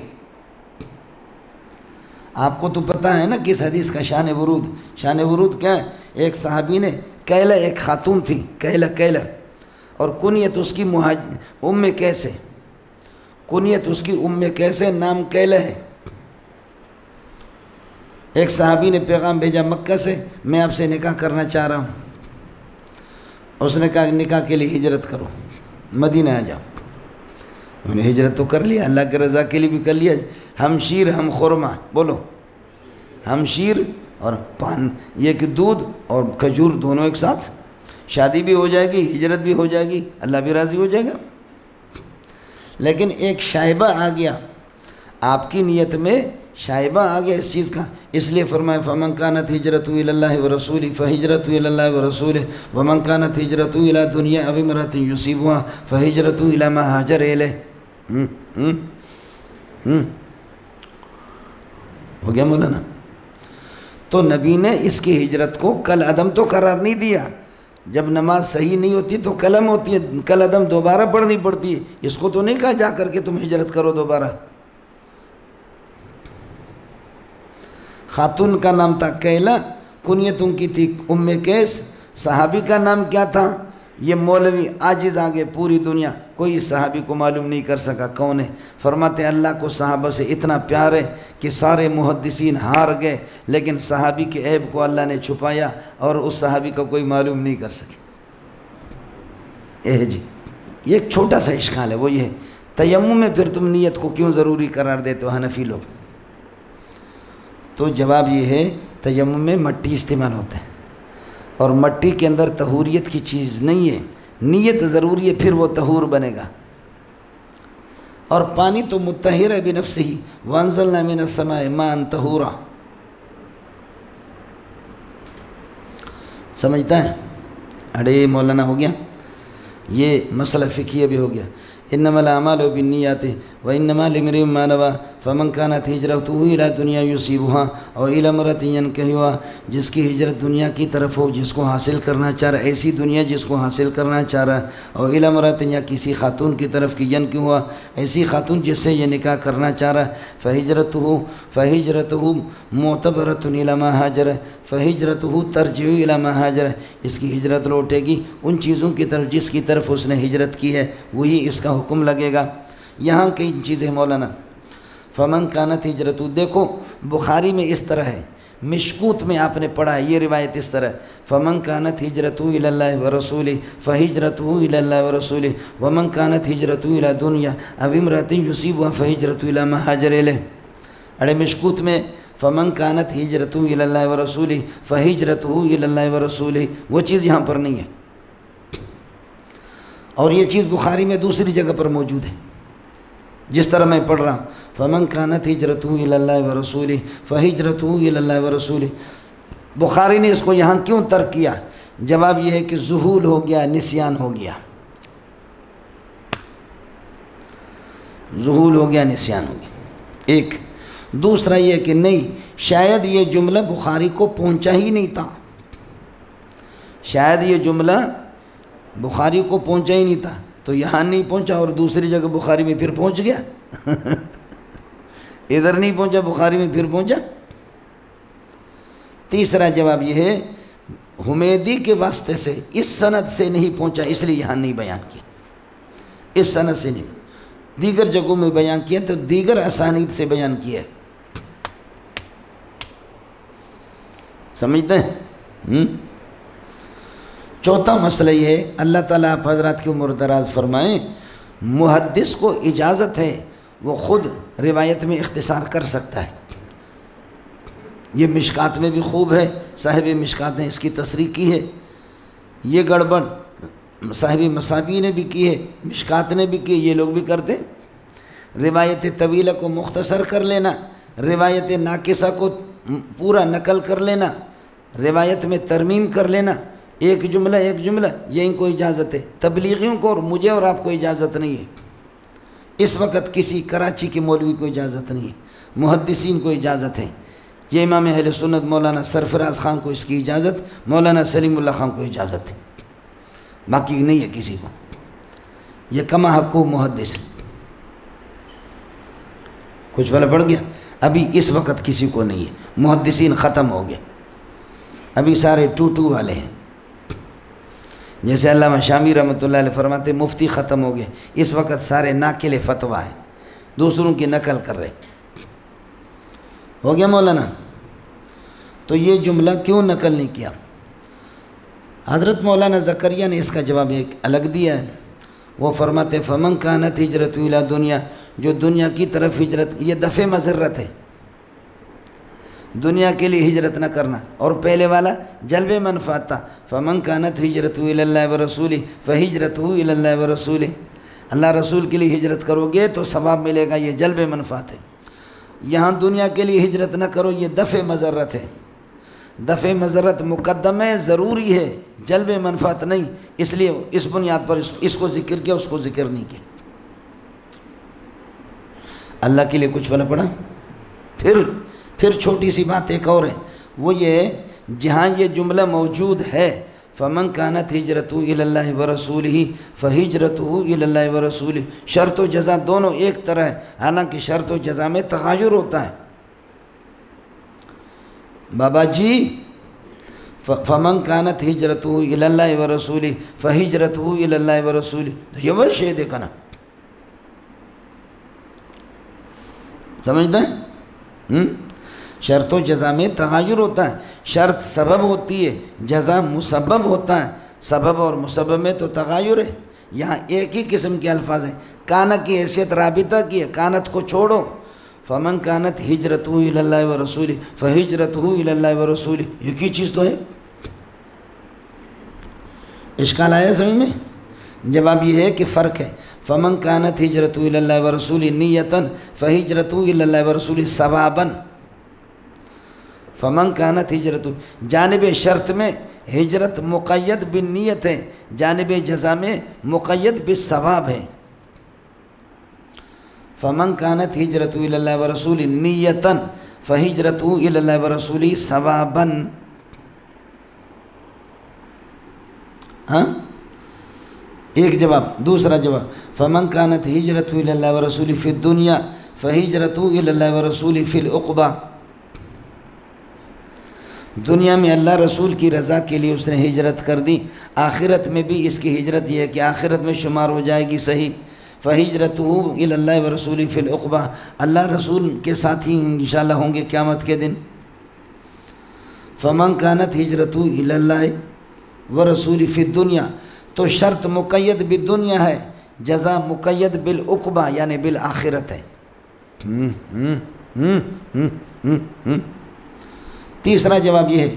آپ کو تو پتہ ہے نا کس حدیث کا شان ورود؟ شان ورود کیا ہے؟ ایک صحابی نے کیلہ، ایک خاتون تھی کیلہ، اور کنیت اس کی ام کیس ہے، کنیت اس کی ام کیس ہے، نام کیلہ ہے۔ ایک صحابی نے پیغام بھیجا مکہ سے، میں آپ سے نکاح کرنا چاہ رہا ہوں۔ اس نے کہا نکاح کے لیے ہجرت کرو، مدینہ آ جاؤ۔ انہوں نے ہجرت تو کر لیا، اللہ کے رضا کے لیے بھی کر لیا، ہم شیر ہم خورما، بولو ہم شیر اور پان، یہ کہ دودھ اور کھجور دونوں ایک ساتھ، شادی بھی ہو جائے گی، ہجرت بھی ہو جائے گی، اللہ بھی راضی ہو جائے گا۔ لیکن ایک شائبہ آ گیا، آپ کی نیت میں شائبہ آ گیا اس چیز کا، اس لیے فرمایا فمن کانت ہجرتہ الی اللہ ورسولہ فہجرتہ الی اللہ ورسولہ ومن کانت ہجرتہ الی دنیا او امرأۃ یصیبها فہجرتہ الی ما ہاجر الیہ۔ ہو گیا مولانا؟ تو نبی نے اس کی ہجرت کو کل عدم تو قرار نہیں دیا، جب نماز صحیح نہیں ہوتی تو قلم ہوتی ہے، کل عدم دوبارہ پڑھنی پڑتی ہے، اس کو تو نہیں کہا جا کر کے تم ہجرت کرو دوبارہ۔ خاتون کا نام تھا کیلہ، کنیت ان کی تھی ام کیس، صحابی کا نام کیا تھا؟ یہ مولوی عاجز آگے پوری دنیا کوئی صحابی کو معلوم نہیں کر سکا کون ہے۔ فرماتے ہیں اللہ کو صحابہ سے اتنا پیار ہے کہ سارے محدثین ہار گئے، لیکن صحابی کے عیب کو اللہ نے چھپایا اور اس صحابی کو کوئی معلوم نہیں کر سکے۔ جی یہ ایک چھوٹا سا اشکال ہے، وہ یہ ہے تیمم میں پھر تم نیت کو کیوں ضروری قرار دیتے ہو حنفی لوگ؟ تو جواب یہ ہے تیمم میں مٹی استعمال ہوتا ہے، اور مٹی کے اندر طہوریت کی چیز نہیں ہے، نیت ضروری ہے، پھر وہ طہور بنے گا۔ اور پانی تو مطہر ہے بنفسہ، وانزلنا من السماء ماء طہورا، سمجھتا ہے؟ اڑے مولانا ہو گیا، یہ مسئلہ فقہیہ بھی ہو گیا۔ انما الاعمال بالنیات وانما لامرئ ما نوى فمن كانت هجرته الى دنیا یصیبها او الى امرأة ينكحها، جس کی ہجرت دنیا کی طرف ہو جس کو حاصل کرنا چاہ رہا، ایسی دنیا جس کو حاصل کرنا چاہ رہا، او الى امرأة یا کسی خاتون کی طرف کی ينكحها، ایسی خاتون جس سے یہ نکاح کرنا چاہ رہا، فہجرته معتبرة الى ما هاجر، فہجرته ترجع الى ما هاجر، اس کی ہجرت لوٹے گی ان چیزوں کی طرف جس کی طرف اس نے ہجرت کی ہے، وہی اس کا حکم لگے گا۔ یہاں کئی چیزیں مولانا، فمن کانت ہجرتہ، دیکھو بخاری میں اس طرح ہے، مشکوت میں آپ نے پڑھا ہے یہ روایت اس طرح، فمن کانت ہجرتہ الی اللہ ورسولہ فہجرتہ الی اللہ ورسولہ ومن کانت ہجرتہ الی دنیا او امرأۃ یصیبها فہجرتہ الی ما ہاجر الیہ۔ اڑے مشکوت میں فمن کانت ہجرتہ الی اللہ ورسولہ فہجرتہ الی اللہ ورسولہ، وہ چیز یہاں پر نہیں ہے، اور یہ چیز بخاری میں دوسری جگہ پر موجود ہے، جس طرح میں پڑھ رہا ہوں فمن کانت ہجرتہ الی اللہ ورسولہ فہجرتہ الی اللہ ورسولہ۔ بخاری نے اس کو یہاں کیوں ترک کیا؟ جواب یہ ہے کہ ذہول ہو گیا، نسیان ہو گیا، ذہول ہو گیا، نسیان ہو گیا۔ ایک دوسرا یہ کہ نہیں، شاید یہ جملہ بخاری کو پہنچا ہی نہیں تھا، شاید یہ جملہ بخاری کو پہنچا ہی نہیں تھا، تو یہاں نہیں پہنچا اور دوسری جگہ بخاری میں پھر پہنچ گیا ادھر نہیں پہنچا بخاری میں پھر پہنچا۔ تیسرا جواب یہ ہے حمیدی کے واسطے سے اس سند سے نہیں پہنچا، اس لیے یہاں نہیں بیان کیا، اس سند سے نہیں، دیگر جگہوں میں بیان کیا تو دیگر اسانید سے بیان کیا ہے، سمجھتے ہیں؟ چوتھا مسئلہ یہ ہے، اللہ تعالیٰ آپ حضرات کی عمر دراز فرمائیں، محدث کو اجازت ہے وہ خود روایت میں اختصار کر سکتا ہے، یہ مشکات میں بھی خوب ہے، صاحب مشکات نے اس کی تصریح کی ہے، یہ گڑبڑ صاحب مساوی نے بھی کی ہے، مشکات نے بھی کی ہے، یہ لوگ بھی کرتے، روایت طویلہ کو مختصر کر لینا، روایت ناقصہ کو پورا نقل کر لینا، روایت میں ترمیم کر لینا، ایک جملہ یہ ان کو اجازت ہے، تبلیغیوں کو اور مجھے اور آپ کو اجازت نہیں ہے، اس وقت کسی کراچی کے مولوی کو اجازت نہیں ہے، محدثین کو اجازت ہے، یہ امام اہل سنت مولانا سرفراز خان کو اس کی اجازت، مولانا سلیم اللہ خان کو اجازت ہے، باقی نہیں ہے کسی کو، یہ کما حقوق محدث، کچھ بھلا پڑ گیا، ابھی اس وقت کسی کو نہیں ہے، محدثین ختم ہو گئے، ابھی سارے ٹو والے ہیں، جیسے علامہ شامی رحمۃ اللہ علیہ فرماتے مفتی ختم ہو گئے، اس وقت سارے ناقل فتویٰ ہیں، دوسروں کی نقل کر رہے، ہو گیا مولانا؟ تو یہ جملہ کیوں نقل نہیں کیا؟ حضرت مولانا زکریا نے اس کا جواب ایک الگ دیا ہے، وہ فرماتے فمن کانت ہجرت الی دنیا، جو دنیا کی طرف ہجرت، یہ دفع مضرت ہے، دنیا کے لیے ہجرت نہ کرنا، اور پہلے والا جلب منفعت تھا، فمن کانت ہجرت الی اللہ ورسولہ فہجرتہ الی اللہ ورسولہ، اللہ رسول کے لیے ہجرت کرو گے تو ثواب ملے گا، یہ جلب منفعت ہے، یہاں دنیا کے لیے ہجرت نہ کرو، یہ دفع مضرت ہے، دفع مضرت مقدم ہے، ضروری ہے، جلب منفعت نہیں، اس لیے اس بنیاد پر اس کو ذکر کیا، اس کو ذکر نہیں کیا، اللہ کے لیے کچھ بھلا پڑا۔ پھر چھوٹی سی بات ایک اور ہے، وہ یہ جہاں یہ جملہ موجود ہے فمن کانت ہجرتہ الی اللہ ورسولہ فہجرتہ الی اللہ ورسولہ، شرط و جزا دونوں ایک طرح ہے، حالانکہ شرط و جزا میں تغیر ہوتا ہے، بابا جی فمن کانت ہجرتہ الی اللہ ورسولہ فہجرتہ الی اللہ ورسولہ، یہ وہ شے دیکھا نا، سمجھتے ہیں؟ شرط و جزا میں تغیر ہوتا ہے، شرط سبب ہوتی ہے، جزا مسبب ہوتا ہے، سبب اور مسبب میں تو تغیر ہے، یہاں ایک ہی قسم کے الفاظ ہیں، کانا کی حیثیت رابطہ کی ہے، کانت کو چھوڑو، فمن کانت ہجرتہ الی اللہ ورسولہ فہجرتہ الی اللہ ورسولہ، ایک ہی چیز تو ہے، اشکال آیا سمجھ میں؟ جواب یہ ہے کہ فرق ہے، فمن کانت ہجرتہ الی اللہ ورسولہ نیتاً فہجرتہ الی اللہ ورسولہ ثواباً، فمن کانت ہجرت، جانب شرط میں ہجرت مقید بالنیت ہے، جانب جزا میں مقید بالثواب ہے، فمن کانت ہجرت الی اللہ ورسولہ نیتاً فہجرتہ الی اللہ ورسولہ ثواباً، ہاں ایک جواب، دوسرا جواب فمن کانت ہجرت الی اللہ ورسولہ فی الدنیا فہجرتہ الی اللہ ورسولہ فی العقبہ، دنیا میں اللہ رسول کی رضا کے لیے اس نے ہجرت کر دی، آخرت میں بھی اس کی ہجرت یہ ہے کہ آخرت میں شمار ہو جائے گی صحیح، فہجرتہ الی اللہ ورسولہ فی العقبہ، اللہ رسول کے ساتھ ہی انشاءاللہ ہوں گے قیامت کے دن، فمن کانت ہجرتہ الی اللہ ورسولہ فی الدنیا، تو شرط مقید بالدنیا ہے، جزا مقید بالعقبہ یعنی بالآخرت ہے۔ تیسرا جواب یہ ہے،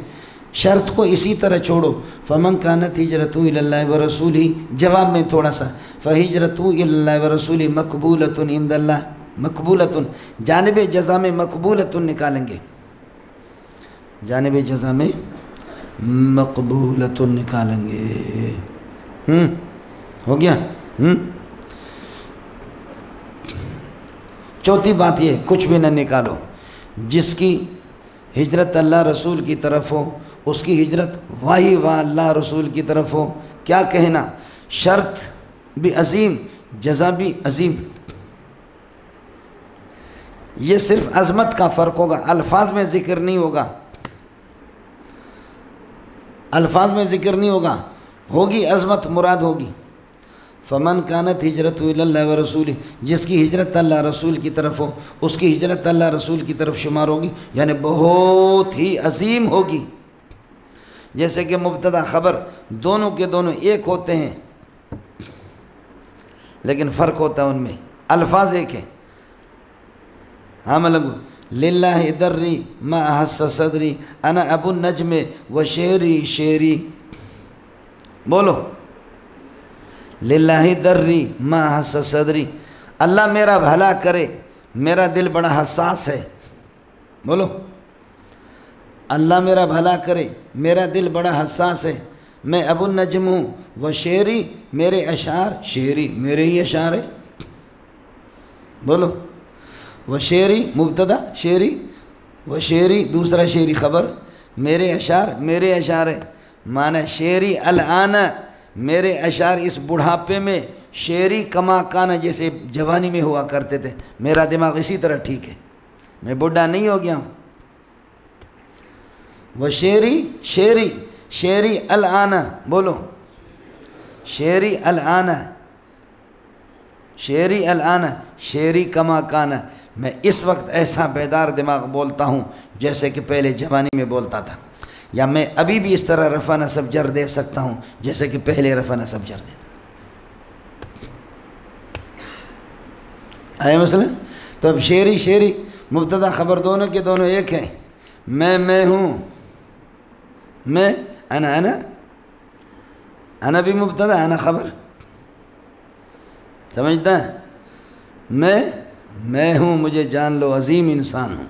شرط کو اسی طرح چھوڑو، فمن کانت ہجرتہ الی اللہ ورسولہ، جواب میں تھوڑا سا، فہجرتہ الی اللہ ورسولہ مقبولۃ عند اللہ، مقبولۃ، جانب جزا میں مقبولۃ نکالیں گے، جانب جزا میں مقبولۃ نکالیں گے، ہو گیا۔ چوتھی بات یہ، کچھ بھی نہ نکالو، جس کی ہجرت اللہ رسول کی طرف ہو، اس کی ہجرت واہی واہ اللہ رسول کی طرف ہو، کیا کہنا، شرط بھی عظیم، جزا بھی عظیم۔ یہ صرف عظمت کا فرق ہوگا، الفاظ میں ذکر نہیں ہوگا، الفاظ میں ذکر نہیں ہوگا، ہوگی عظمت مراد ہوگی۔ فمن کانت ہجرت الی اللہ ورسولہ، جس کی ہجرت اللہ رسول کی طرف ہو، اس کی ہجرت اللہ رسول کی طرف شمار ہوگی، یعنی بہت ہی عظیم ہوگی۔ جیسے کہ مبتدا خبر دونوں کے دونوں ایک ہوتے ہیں، لیکن فرق ہوتا ہے ان میں، الفاظ ایک ہیں۔ ہاں ملنگو للہ دری ما احس صدری انا ابو النجم و شعری شعری، بولو للہ دری ما احس صدری، اللہ میرا بھلا کرے، میرا دل بڑا حساس ہے، بولو اللہ میرا بھلا کرے، میرا دل بڑا حساس ہے، میں ابو النجم ہوں، وہ شعری میرے اشعار، شعری میرے ہی اشعار ہے، بولو وہ شعری مبتدا شعری، وہ شعری دوسرا شعری خبر، میرے اشعار میرے اشعار ہے، معنی شعری الآن میرے اشعار اس بڑھاپے میں، شعری کما کانا جیسے جوانی میں ہوا کرتے تھے، میرا دماغ اسی طرح ٹھیک ہے، میں بڈھا نہیں ہو گیا ہوں۔ وہ شعری شعری شعری الآن، بولو شعری الآن شعری الآن شعری کما کانا، میں اس وقت ایسا بیدار دماغ بولتا ہوں جیسے کہ پہلے جوانی میں بولتا تھا، یا میں ابھی بھی اس طرح رفع نصب جر دے سکتا ہوں جیسے کہ پہلے رفع نصب جر دیتا۔ آئے مسئلہ؟ تو اب شعری شعری مبتدا خبر دونوں کے دونوں ایک ہیں، میں ہوں، میں انا بھی مبتدا انا خبر، سمجھتا ہے؟ میں ہوں، مجھے جان لو عظیم انسان ہوں،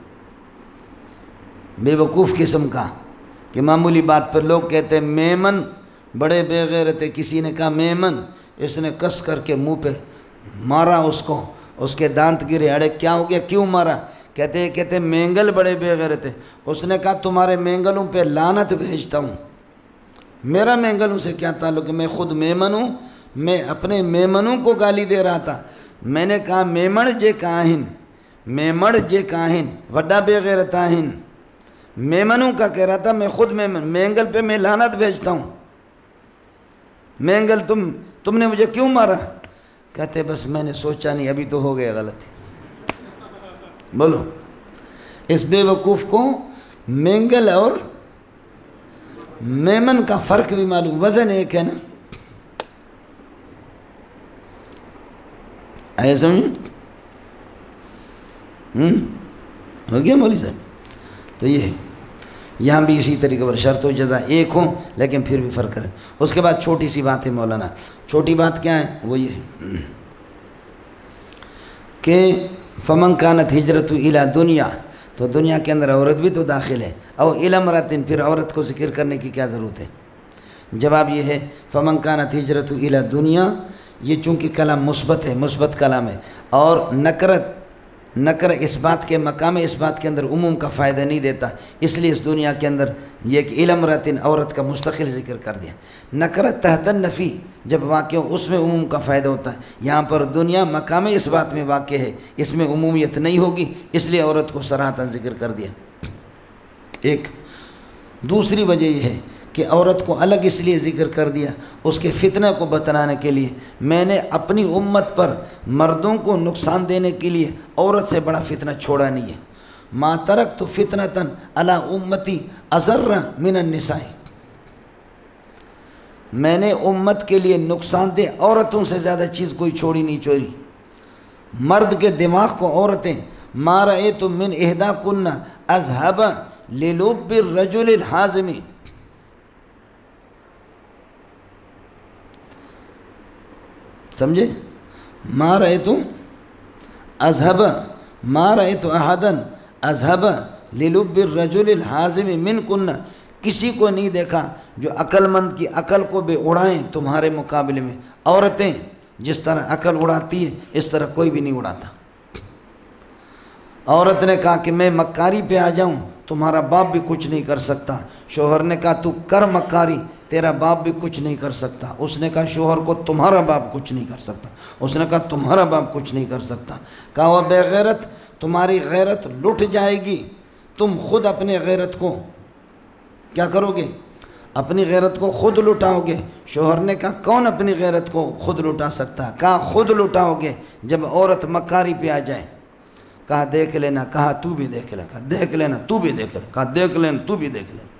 بے وقوف قسم کا، کہ معمولی بات پر لوگ کہتے ہیں میمن بڑے بے غیرت ہے، کسی نے کہا میمن، اس نے کس کر کے منہ پہ مارا اس کو، اس کے دانت گرے، اڑے کیا ہو گیا، کیوں مارا؟ کہتے مینگل بڑے بے غیرت ہے، اس نے کہا تمہارے مینگلوں پہ لعنت بھیجتا ہوں، میرا مینگلوں سے کیا تعلق ہے، میں خود میمن ہوں، میں اپنے میمنوں کو گالی دے رہا تھا، میں نے کہا میمڑ جے کاہن وڈا بے غیرت آہن، میمنوں کا کہہ رہا تھا، میں خود میمن، مینگل پہ میں لعنت بھیجتا ہوں، مینگل تم نے مجھے کیوں مارا؟ کہتے بس میں نے سوچا نہیں، ابھی تو ہو گیا غلطی۔ بولو اس بے وقوف کو مینگل اور میمن کا فرق بھی معلوم، وزن ایک ہے نا، آئے سمجھ؟ ہو گیا مولی صاحب؟ تو یہ ہے، یہاں بھی اسی طریقے پر شرط و جزا ایک ہوں لیکن پھر بھی فرق کریں۔ اس کے بعد چھوٹی سی بات ہے مولانا، چھوٹی بات کیا ہے؟ وہ یہ ہے کہ فمن کانت ہجرت الی دنیا، تو دنیا کے اندر عورت بھی تو داخل ہے، او الی امرأۃ، پھر عورت کو ذکر کرنے کی کیا ضرورت ہے؟ جواب یہ ہے فمن کانت ہجرت الی دنیا، یہ چونکہ کلام مثبت ہے، مثبت کلام ہے، اور نکر اس بات کے مقام اس بات کے اندر عموم کا فائدہ نہیں دیتا، اس لیے اس دنیا کے اندر یہ کہ الی امرأۃ عورت کا مستقل ذکر کر دیا۔ نکرت تحت النفی جب واقع ہو اس میں عموم کا فائدہ ہوتا ہے، یہاں پر دنیا مقام اس بات میں واقع ہے، اس میں عمومیت نہیں ہوگی، اس لیے عورت کو صراحتاً ذکر کر دیا۔ ایک دوسری وجہ یہ ہے کہ عورت کو الگ اس لیے ذکر کر دیا، اس کے فتنہ کو بتلانے کے لیے، میں نے اپنی امت پر مردوں کو نقصان دینے کے لیے عورت سے بڑا فتنہ چھوڑا نہیں ہے۔ ما ترکت فتنۃ علی امتی اضر من النساء، میں نے امت کے لیے نقصان دہ عورتوں سے زیادہ چیز کوئی چھوڑی نہیں چھوڑی۔ مرد کے دماغ کو عورتیں، ما رأیت من احداکن اذهب للب الرجل الحازم، سمجھے؟ ما رأیت احدا اذهب للب الرجل الحازم منکن، کسی کو نہیں دیکھا جو عقل مند کی عقل کو بے اڑائیں تمہارے مقابلے میں، عورتیں جس طرح عقل اڑاتی ہیں اس طرح کوئی بھی نہیں اڑاتا۔ عورت نے کہا کہ میں مکاری پہ آ جاؤں تمہارا باپ بھی کچھ نہیں کر سکتا۔ شوہر نے کہا تو کر مکاری، تیرا باپ بھی کچھ نہیں کر سکتا۔ اس نے کہا شوہر کو تمہارا باپ کچھ نہیں کر سکتا۔ اس نے کہا تمہارا باپ کچھ نہیں کر سکتا۔ کہا وہ بے غیرت، تمہاری غیرت لٹ جائے گی، تم خود اپنے غیرت کو کیا کرو گے؟ اپنی غیرت کو خود لٹاؤ گے۔ شوہر نے کہا کون اپنی غیرت کو خود لٹا سکتا؟ کہا خود لٹاؤ گے جب عورت مکاری پہ آ جائے۔ کہا دیکھ لینا، کہا تو بھی دیکھ لینا، کہا دیکھ لینا تو بھی دیکھ لینا، کہا دیکھ لینا تو بھی دیکھ لینا۔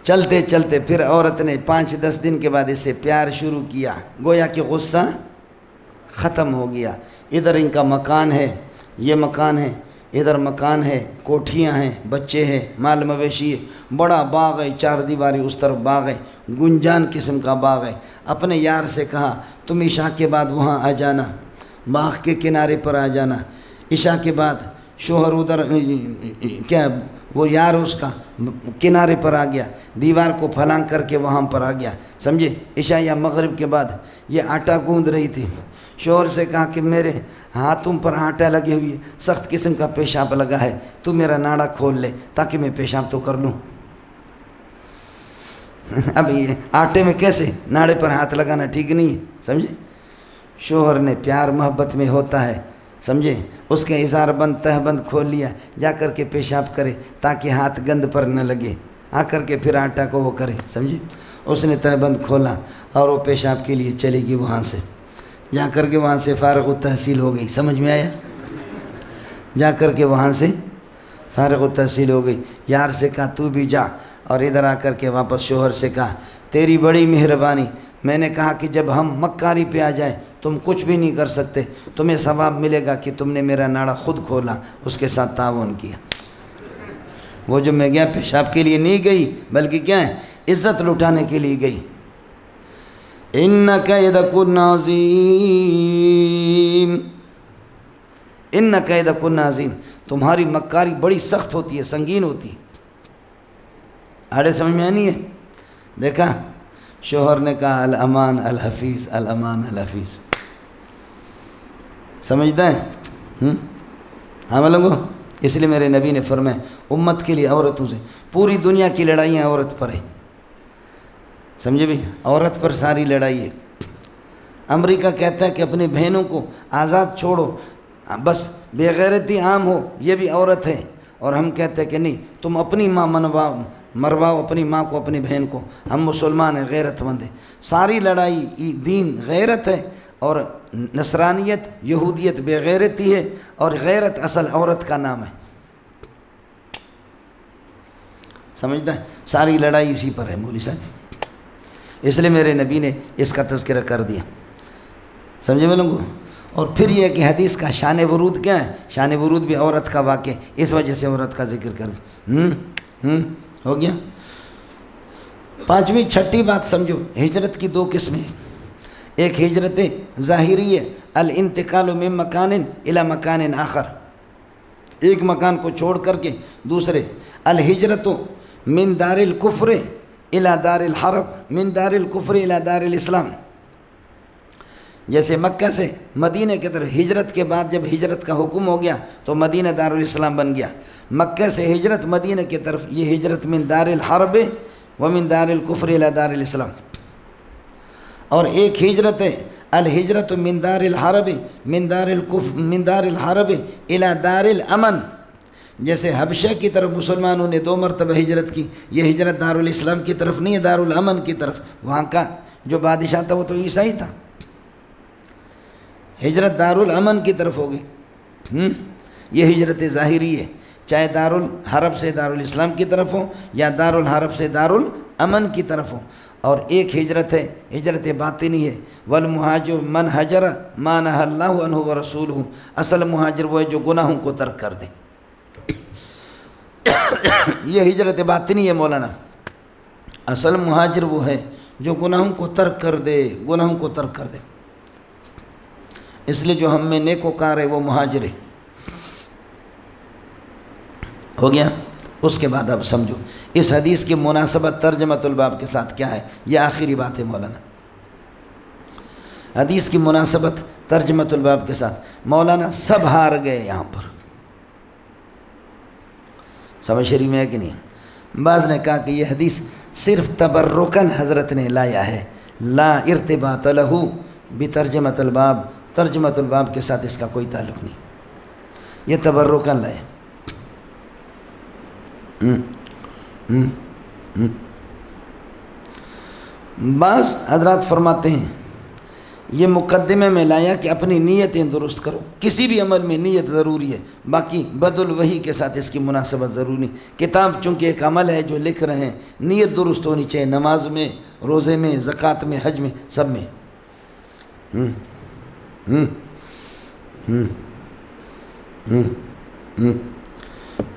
چلتے چلتے پھر عورت نے 5-10 دن کے بعد اس سے پیار شروع کیا، گویا کہ غصہ ختم ہو گیا۔ ادھر ان کا مکان ہے، یہ مکان ہے، ادھر مکان ہے، کوٹھیاں ہیں، بچے ہیں، مال مویشی ہے، بڑا باغ ہے، 4 دیواری اس طرف باغ ہے، گنجان قسم کا باغ ہے۔ اپنے یار سے کہا تم عشاء کے بعد وہاں آ جانا، باغ کے کنارے پر آ جانا۔ عشاء کے بعد شوہر ادھر کیا وہ یار اس کا کنارے پر آ گیا، دیوار کو پھلانگ کر کے وہاں پر آ گیا، سمجھے؟ عشاء یا مغرب کے بعد یہ آٹا گوندھ رہی تھی۔ شوہر سے کہا کہ میرے ہاتھوں پر آٹا لگے ہوئے، سخت قسم کا پیشاب لگا ہے، تو میرا ناڑا کھول لے تاکہ میں پیشاب تو کر لوں۔ اب یہ آٹے میں کیسے ناڑے پر ہاتھ لگانا ٹھیک نہیں ہے، سمجھے؟ شوہر نے پیار محبت میں ہوتا ہے، سمجھے؟ اس کے اظہار بند تہ بند کھول لیا، جا کر کے پیشاب کرے تاکہ ہاتھ گند پر نہ لگے، آ کر کے پھر آٹا کو وہ کرے، سمجھے؟ اس نے تہ بند کھولا اور وہ پیشاب کے لیے چلے گی، وہاں سے جا کر کے وہاں سے فارغ التحصیل ہو گئی۔ سمجھ میں آیا؟ جا کر کے وہاں سے فارغ التحصیل ہو گئی۔ یار سے کہا تو بھی جا، اور ادھر آ کر کے واپس شوہر سے کہا تیری بڑی مہربانی، میں نے کہا کہ جب ہم مکاری پہ آ جائیں تم کچھ بھی نہیں کر سکتے، تمہیں ثواب ملے گا کہ تم نے میرا ناڑا خود کھولا، اس کے ساتھ تعاون کیا۔ وہ جو میں گیا پیشاب کے لیے نہیں گئی، بلکہ کیا ہے، عزت لٹانے کے لیے گئی۔ ان کیدکن عظیم، ان کیدکن عظیم، تمہاری مکاری بڑی سخت ہوتی ہے، سنگین ہوتی ہے۔ آڑے سمجھ میں آنی ہے؟ دیکھا شوہر نے کہا الامان الحفیظ، الامان الحفیظ، سمجھتا ہے؟ ہاں لوگوں، اس لیے میرے نبی نے فرمایا امت کے لیے عورتوں سے پوری دنیا کی لڑائیاں عورت پر ہے، سمجھے بھی؟ عورت پر ساری لڑائی ہے۔ امریکہ کہتا ہے کہ اپنی بہنوں کو آزاد چھوڑو، بس بے غیرتی عام ہو، یہ بھی عورت ہے، اور ہم کہتے ہیں کہ نہیں، تم اپنی ماں مرواؤ اپنی ماں کو، اپنی بہن کو، ہم مسلمان ہیں، غیرت مند ہیں۔ ساری لڑائی دین غیرت ہے، اور نصرانیت یہودیت بے غیرتی ہے، اور غیرت اصل عورت کا نام ہے، سمجھتا ہے؟ ساری لڑائی اسی پر ہے مولوی صاحب، اس لیے میرے نبی نے اس کا تذکرہ کر دیا، سمجھے میں لوگوں؟ اور پھر یہ کہ حدیث کا شان ورود کیا ہے؟ شان ورود بھی عورت کا واقع، اس وجہ سے عورت کا ذکر کر دیا۔ ہو گیا؟ 5ویں 6ٹھی بات سمجھو، ہجرت کی 2 قسمیں، ایک ہجرت ظاہری ہے، الانتقال من مکان الی مکان آخر، ایک مکان کو چھوڑ کر کے دوسرے، الہجرت من دار الکفر الی دار الحرب، من دار الکفر الی دار الاسلام، جیسے مکہ سے مدینہ کی طرف ہجرت کے بعد جب ہجرت کا حکم ہو گیا تو مدینہ دار الاسلام بن گیا، مکہ سے ہجرت مدینہ کی طرف، یہ ہجرت من دار الحرب ومن دار الکفر الی دار الاسلام۔ اور ایک ہجرت ہے الہجرت من دار الحرب من دار الحرب الی دار الامن، جیسے حبشہ کی طرف مسلمانوں نے 2 مرتبہ ہجرت کی، یہ ہجرت دار الاسلام کی طرف نہیں ہے، دار الامن کی طرف، وہاں کا جو بادشاہ تھا وہ تو عیسائی تھا، ہجرت دار الامن کی طرف ہو گئی۔ یہ ہجرت ظاہری ہے، چاہے دار الحرب سے دار الاسلام کی طرف ہو یا دار الحرب سے دار الامن کی طرف ہو۔ اور ایک ہجرت ہے ہجرت باطنی ہے، والمہاجر من حجر ما نہی اللہ عنہ ورسولہ، اصل مہاجر وہ ہے جو گناہوں کو ترک کر دے، یہ ہجرت باطنی ہے مولانا، اصل مہاجر وہ ہے جو گناہوں کو ترک کر دے، گناہوں کو ترک کر دے، اس لیے جو ہم میں نیکوکار ہے وہ مہاجر ہے۔ ہو گیا؟ اس کے بعد اب سمجھو اس حدیث کی مناسبت ترجمۃ الباب کے ساتھ کیا ہے، یہ آخری بات ہے مولانا، حدیث کی مناسبت ترجمۃ الباب کے ساتھ۔ مولانا سب ہار گئے یہاں پر، سمجھ شریف میں ہے کہ نہیں؟ بعض نے کہا کہ یہ حدیث صرف تبرکن حضرت نے لایا ہے، لا ارتباط لہ بترجمۃ الباب، ترجمۃ الباب کے ساتھ اس کا کوئی تعلق نہیں، یہ تبرکن لائے۔ بعض حضرات فرماتے ہیں یہ مقدمے میں لایا کہ اپنی نیتیں درست کرو، کسی بھی عمل میں نیت ضروری ہے، باقی بد الوحی کے ساتھ اس کی مناسبت ضروری نہیں۔ کتاب چونکہ ایک عمل ہے جو لکھ رہے ہیں، نیت درست ہونی چاہیے، نماز میں، روزے میں، زکوٰۃ میں، حج میں، سب میں۔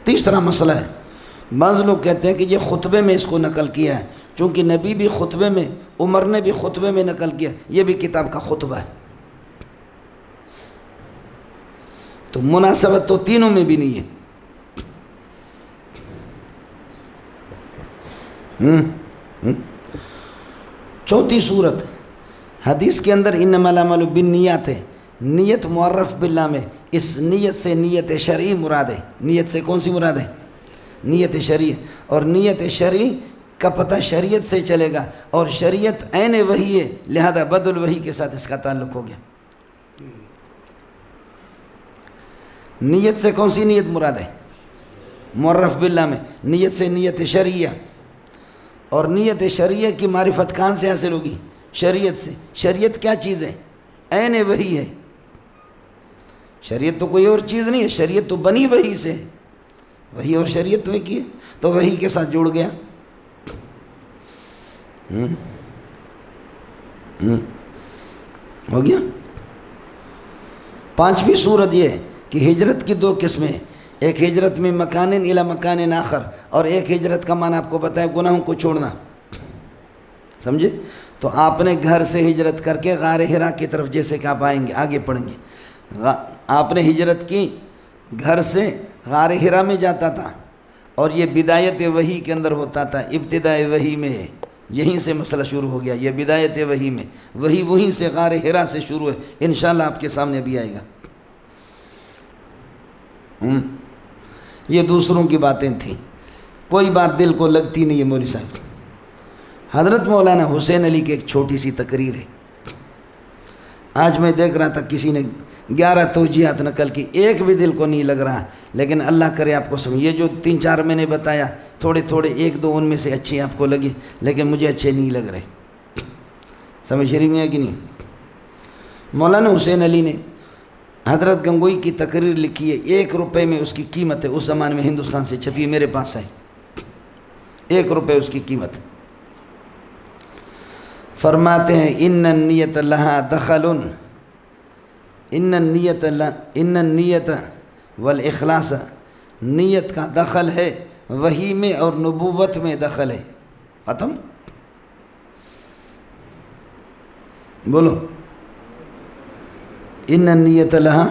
تیسرا مسئلہ ہے، بعض لوگ کہتے ہیں کہ یہ خطبے میں اس کو نقل کیا ہے، چونکہ نبی بھی خطبے میں، عمر نے بھی خطبے میں نقل کیا، یہ بھی کتاب کا خطبہ ہے، تو مناسبت تو تینوں میں بھی نہیں ہے۔ چوتھی صورت، حدیث کے اندر انما الاعمال بالنیات ہے، نیت معرف باللہ میں، اس نیت سے نیت شرعی مراد ہے۔ نیت سے کون سی مراد ہے؟ نیت شرعی، اور نیت شرعی کا پتہ شریعت سے چلے گا، اور شریعت عین وحی ہے، لہذا بد الوحی کے ساتھ اس کا تعلق ہو گیا۔ نیت سے کون سی نیت مراد ہے؟ معرف باللہ میں، نیت سے نیت شرعیہ، اور نیت شرعیہ کی معرفت کہاں سے حاصل ہوگی؟ شریعت سے۔ شریعت کیا چیز ہے؟ عین وحی ہے، شریعت تو کوئی اور چیز نہیں ہے، شریعت تو بنی وحی سے ہے، وحی اور شریعت تو ایک ہی ہے، تو وحی کے ساتھ جڑ گیا۔ ہو گیا۔ پانچویں صورت یہ ہے کہ ہجرت کی دو قسمیں، ایک ہجرت میں مکان الی مکان آخر، اور ایک ہجرت کا معنی آپ کو بتایا گناہوں کو چھوڑنا، سمجھے؟ تو آپ نے گھر سے ہجرت کر کے غار حرا کی طرف، جیسے کہ آپ آئیں گے آگے پڑھیں گے، آپ نے ہجرت کی، گھر سے غار حرا میں جاتا تھا، اور یہ بدایت وحی کے اندر ہوتا تھا، ابتداء وحی میں ہے، یہیں سے مسئلہ شروع ہو گیا، یہ بدایت وحی میں، وہی وہیں سے غار حرا سے شروع ہے، انشاءاللہ آپ کے سامنے بھی آئے گا۔ یہ دوسروں کی باتیں تھیں، کوئی بات دل کو لگتی نہیں ہے مولوی صاحب۔ حضرت مولانا حسین علی کی ایک چھوٹی سی تقریر ہے، آج میں دیکھ رہا تھا کسی نے 11 توجیہات نقل کی، ایک بھی دل کو نہیں لگ رہا، لیکن اللہ کرے آپ کو سمجھ، یہ جو 3-4 میں نے بتایا تھوڑے تھوڑے 1-2 ان میں سے اچھے آپ کو لگے، لیکن مجھے اچھے نہیں لگ رہے، سمجھ شریف میں ہے کہ نہیں؟ مولانا حسین علی نے حضرت گنگوئی کی تقریر لکھی ہے، 1 روپے میں اس کی قیمت ہے، اس زمانے میں ہندوستان سے چھپی، میرے پاس ہے، 1 روپے اس کی قیمت۔ فرماتے ہیں ان النیت لہا دخل، ان النیت والاخلاص، نیت کا دخل ہے، وحی میں اور نبوت میں دخل ہے، ختم، بولو، ان النیت لہا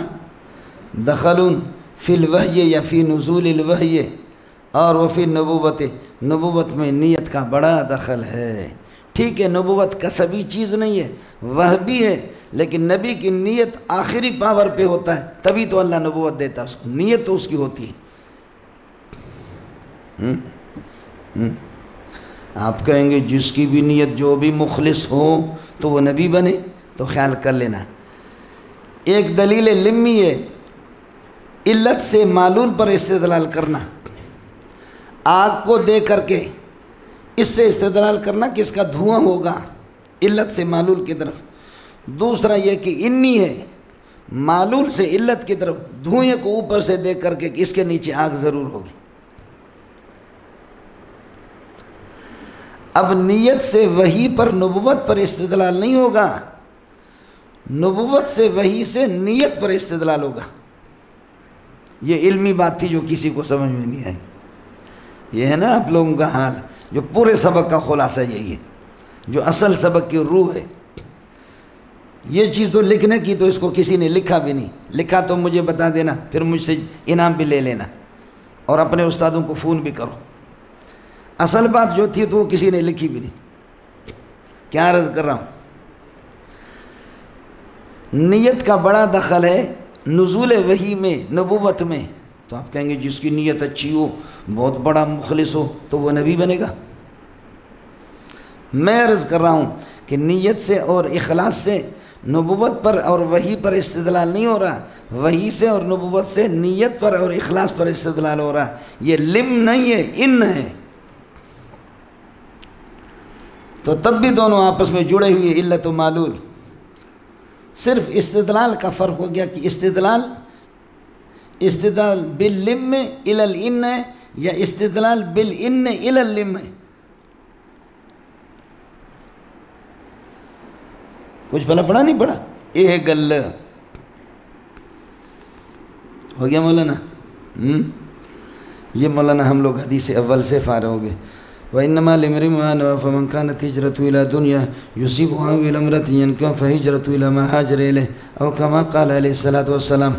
دخل فی الوحی یا فی نزول الوحی، اور وہ فی النبوت، نبوت میں نیت کا بڑا دخل ہے۔ ٹھیک ہے، نبوت کسبی چیز نہیں ہے، وہ بھی ہے، لیکن نبی کی نیت آخری پاور پہ ہوتا ہے، تبھی تو اللہ نبوت دیتا ہے اس کو، نیت تو اس کی ہوتی ہے۔ آپ کہیں گے جس کی بھی نیت جو بھی مخلص ہو تو وہ نبی بنے، تو خیال کر لینا، ایک دلیل لمی ہے، علت سے معلول پر استدلال کرنا، آگ کو دے کر کے اس سے استدلال کرنا کہ اس کا دھواں ہوگا، علت سے معلول کی طرف۔ دوسرا یہ کہ انی ہے، معلول سے علت کی طرف، دھوئیں کو اوپر سے دیکھ کر کے اس کے نیچے آگ ضرور ہوگی۔ اب نیت سے وحی پر نبوت پر استدلال نہیں ہوگا، نبوت سے وحی سے نیت پر استدلال ہوگا۔ یہ علمی بات تھی جو کسی کو سمجھ میں نہیں آئی، یہ ہے نا آپ لوگوں کا حال، جو پورے سبق کا خلاصہ یہی ہے، جو اصل سبق کی روح ہے۔ یہ چیز تو لکھنے کی تو اس کو کسی نے لکھا بھی نہیں، لکھا تو مجھے بتا دینا، پھر مجھ سے انعام بھی لے لینا، اور اپنے استادوں کو فون بھی کرو۔ اصل بات جو تھی تو وہ کسی نے لکھی بھی نہیں۔ کیا عرض کر رہا ہوں، نیت کا بڑا دخل ہے نزول وحی میں، نبوت میں، تو آپ کہیں گے جس کی نیت اچھی ہو، بہت بڑا مخلص ہو، تو وہ نبی بنے گا؟ میں عرض کر رہا ہوں کہ نیت سے اور اخلاص سے نبوت پر اور وحی پر استدلال نہیں ہو رہا، وحی سے اور نبوت سے نیت پر اور اخلاص پر استدلال ہو رہا. یہ لم نہیں ہے، ان ہے. تو تب بھی دونوں آپس میں جڑے ہوئے، علت و معلول. صرف استدلال کا فرق ہو گیا کہ استدلال باللم میں الی الان ہے یا استدلال بالان الی اللم ہے. کچھ بھلا پڑا نہیں پڑا؟ اے گل ہو گیا مولانا. یہ مولانا ہم لوگ حدیث اول سے فارغ ہو گئے. وَإِنَّمَا لِامْرِئٍ مَّا نَوَىٰ فَمَنْ كَانَتْ هِجْرَتُهُ إِلَىٰ دُنْيَا يُصِيبُهَا أَوْ إِلَىٰ امْرَأَةٍ يَنكِحُهَا فَهِجْرَتُهُ إِلَىٰ مَا هَاجَرَ إِلَيْهِ أَوْ كَمَا قَالَ عَلَيْهِ الصَّلَاةُ وَالسَّلَامُ.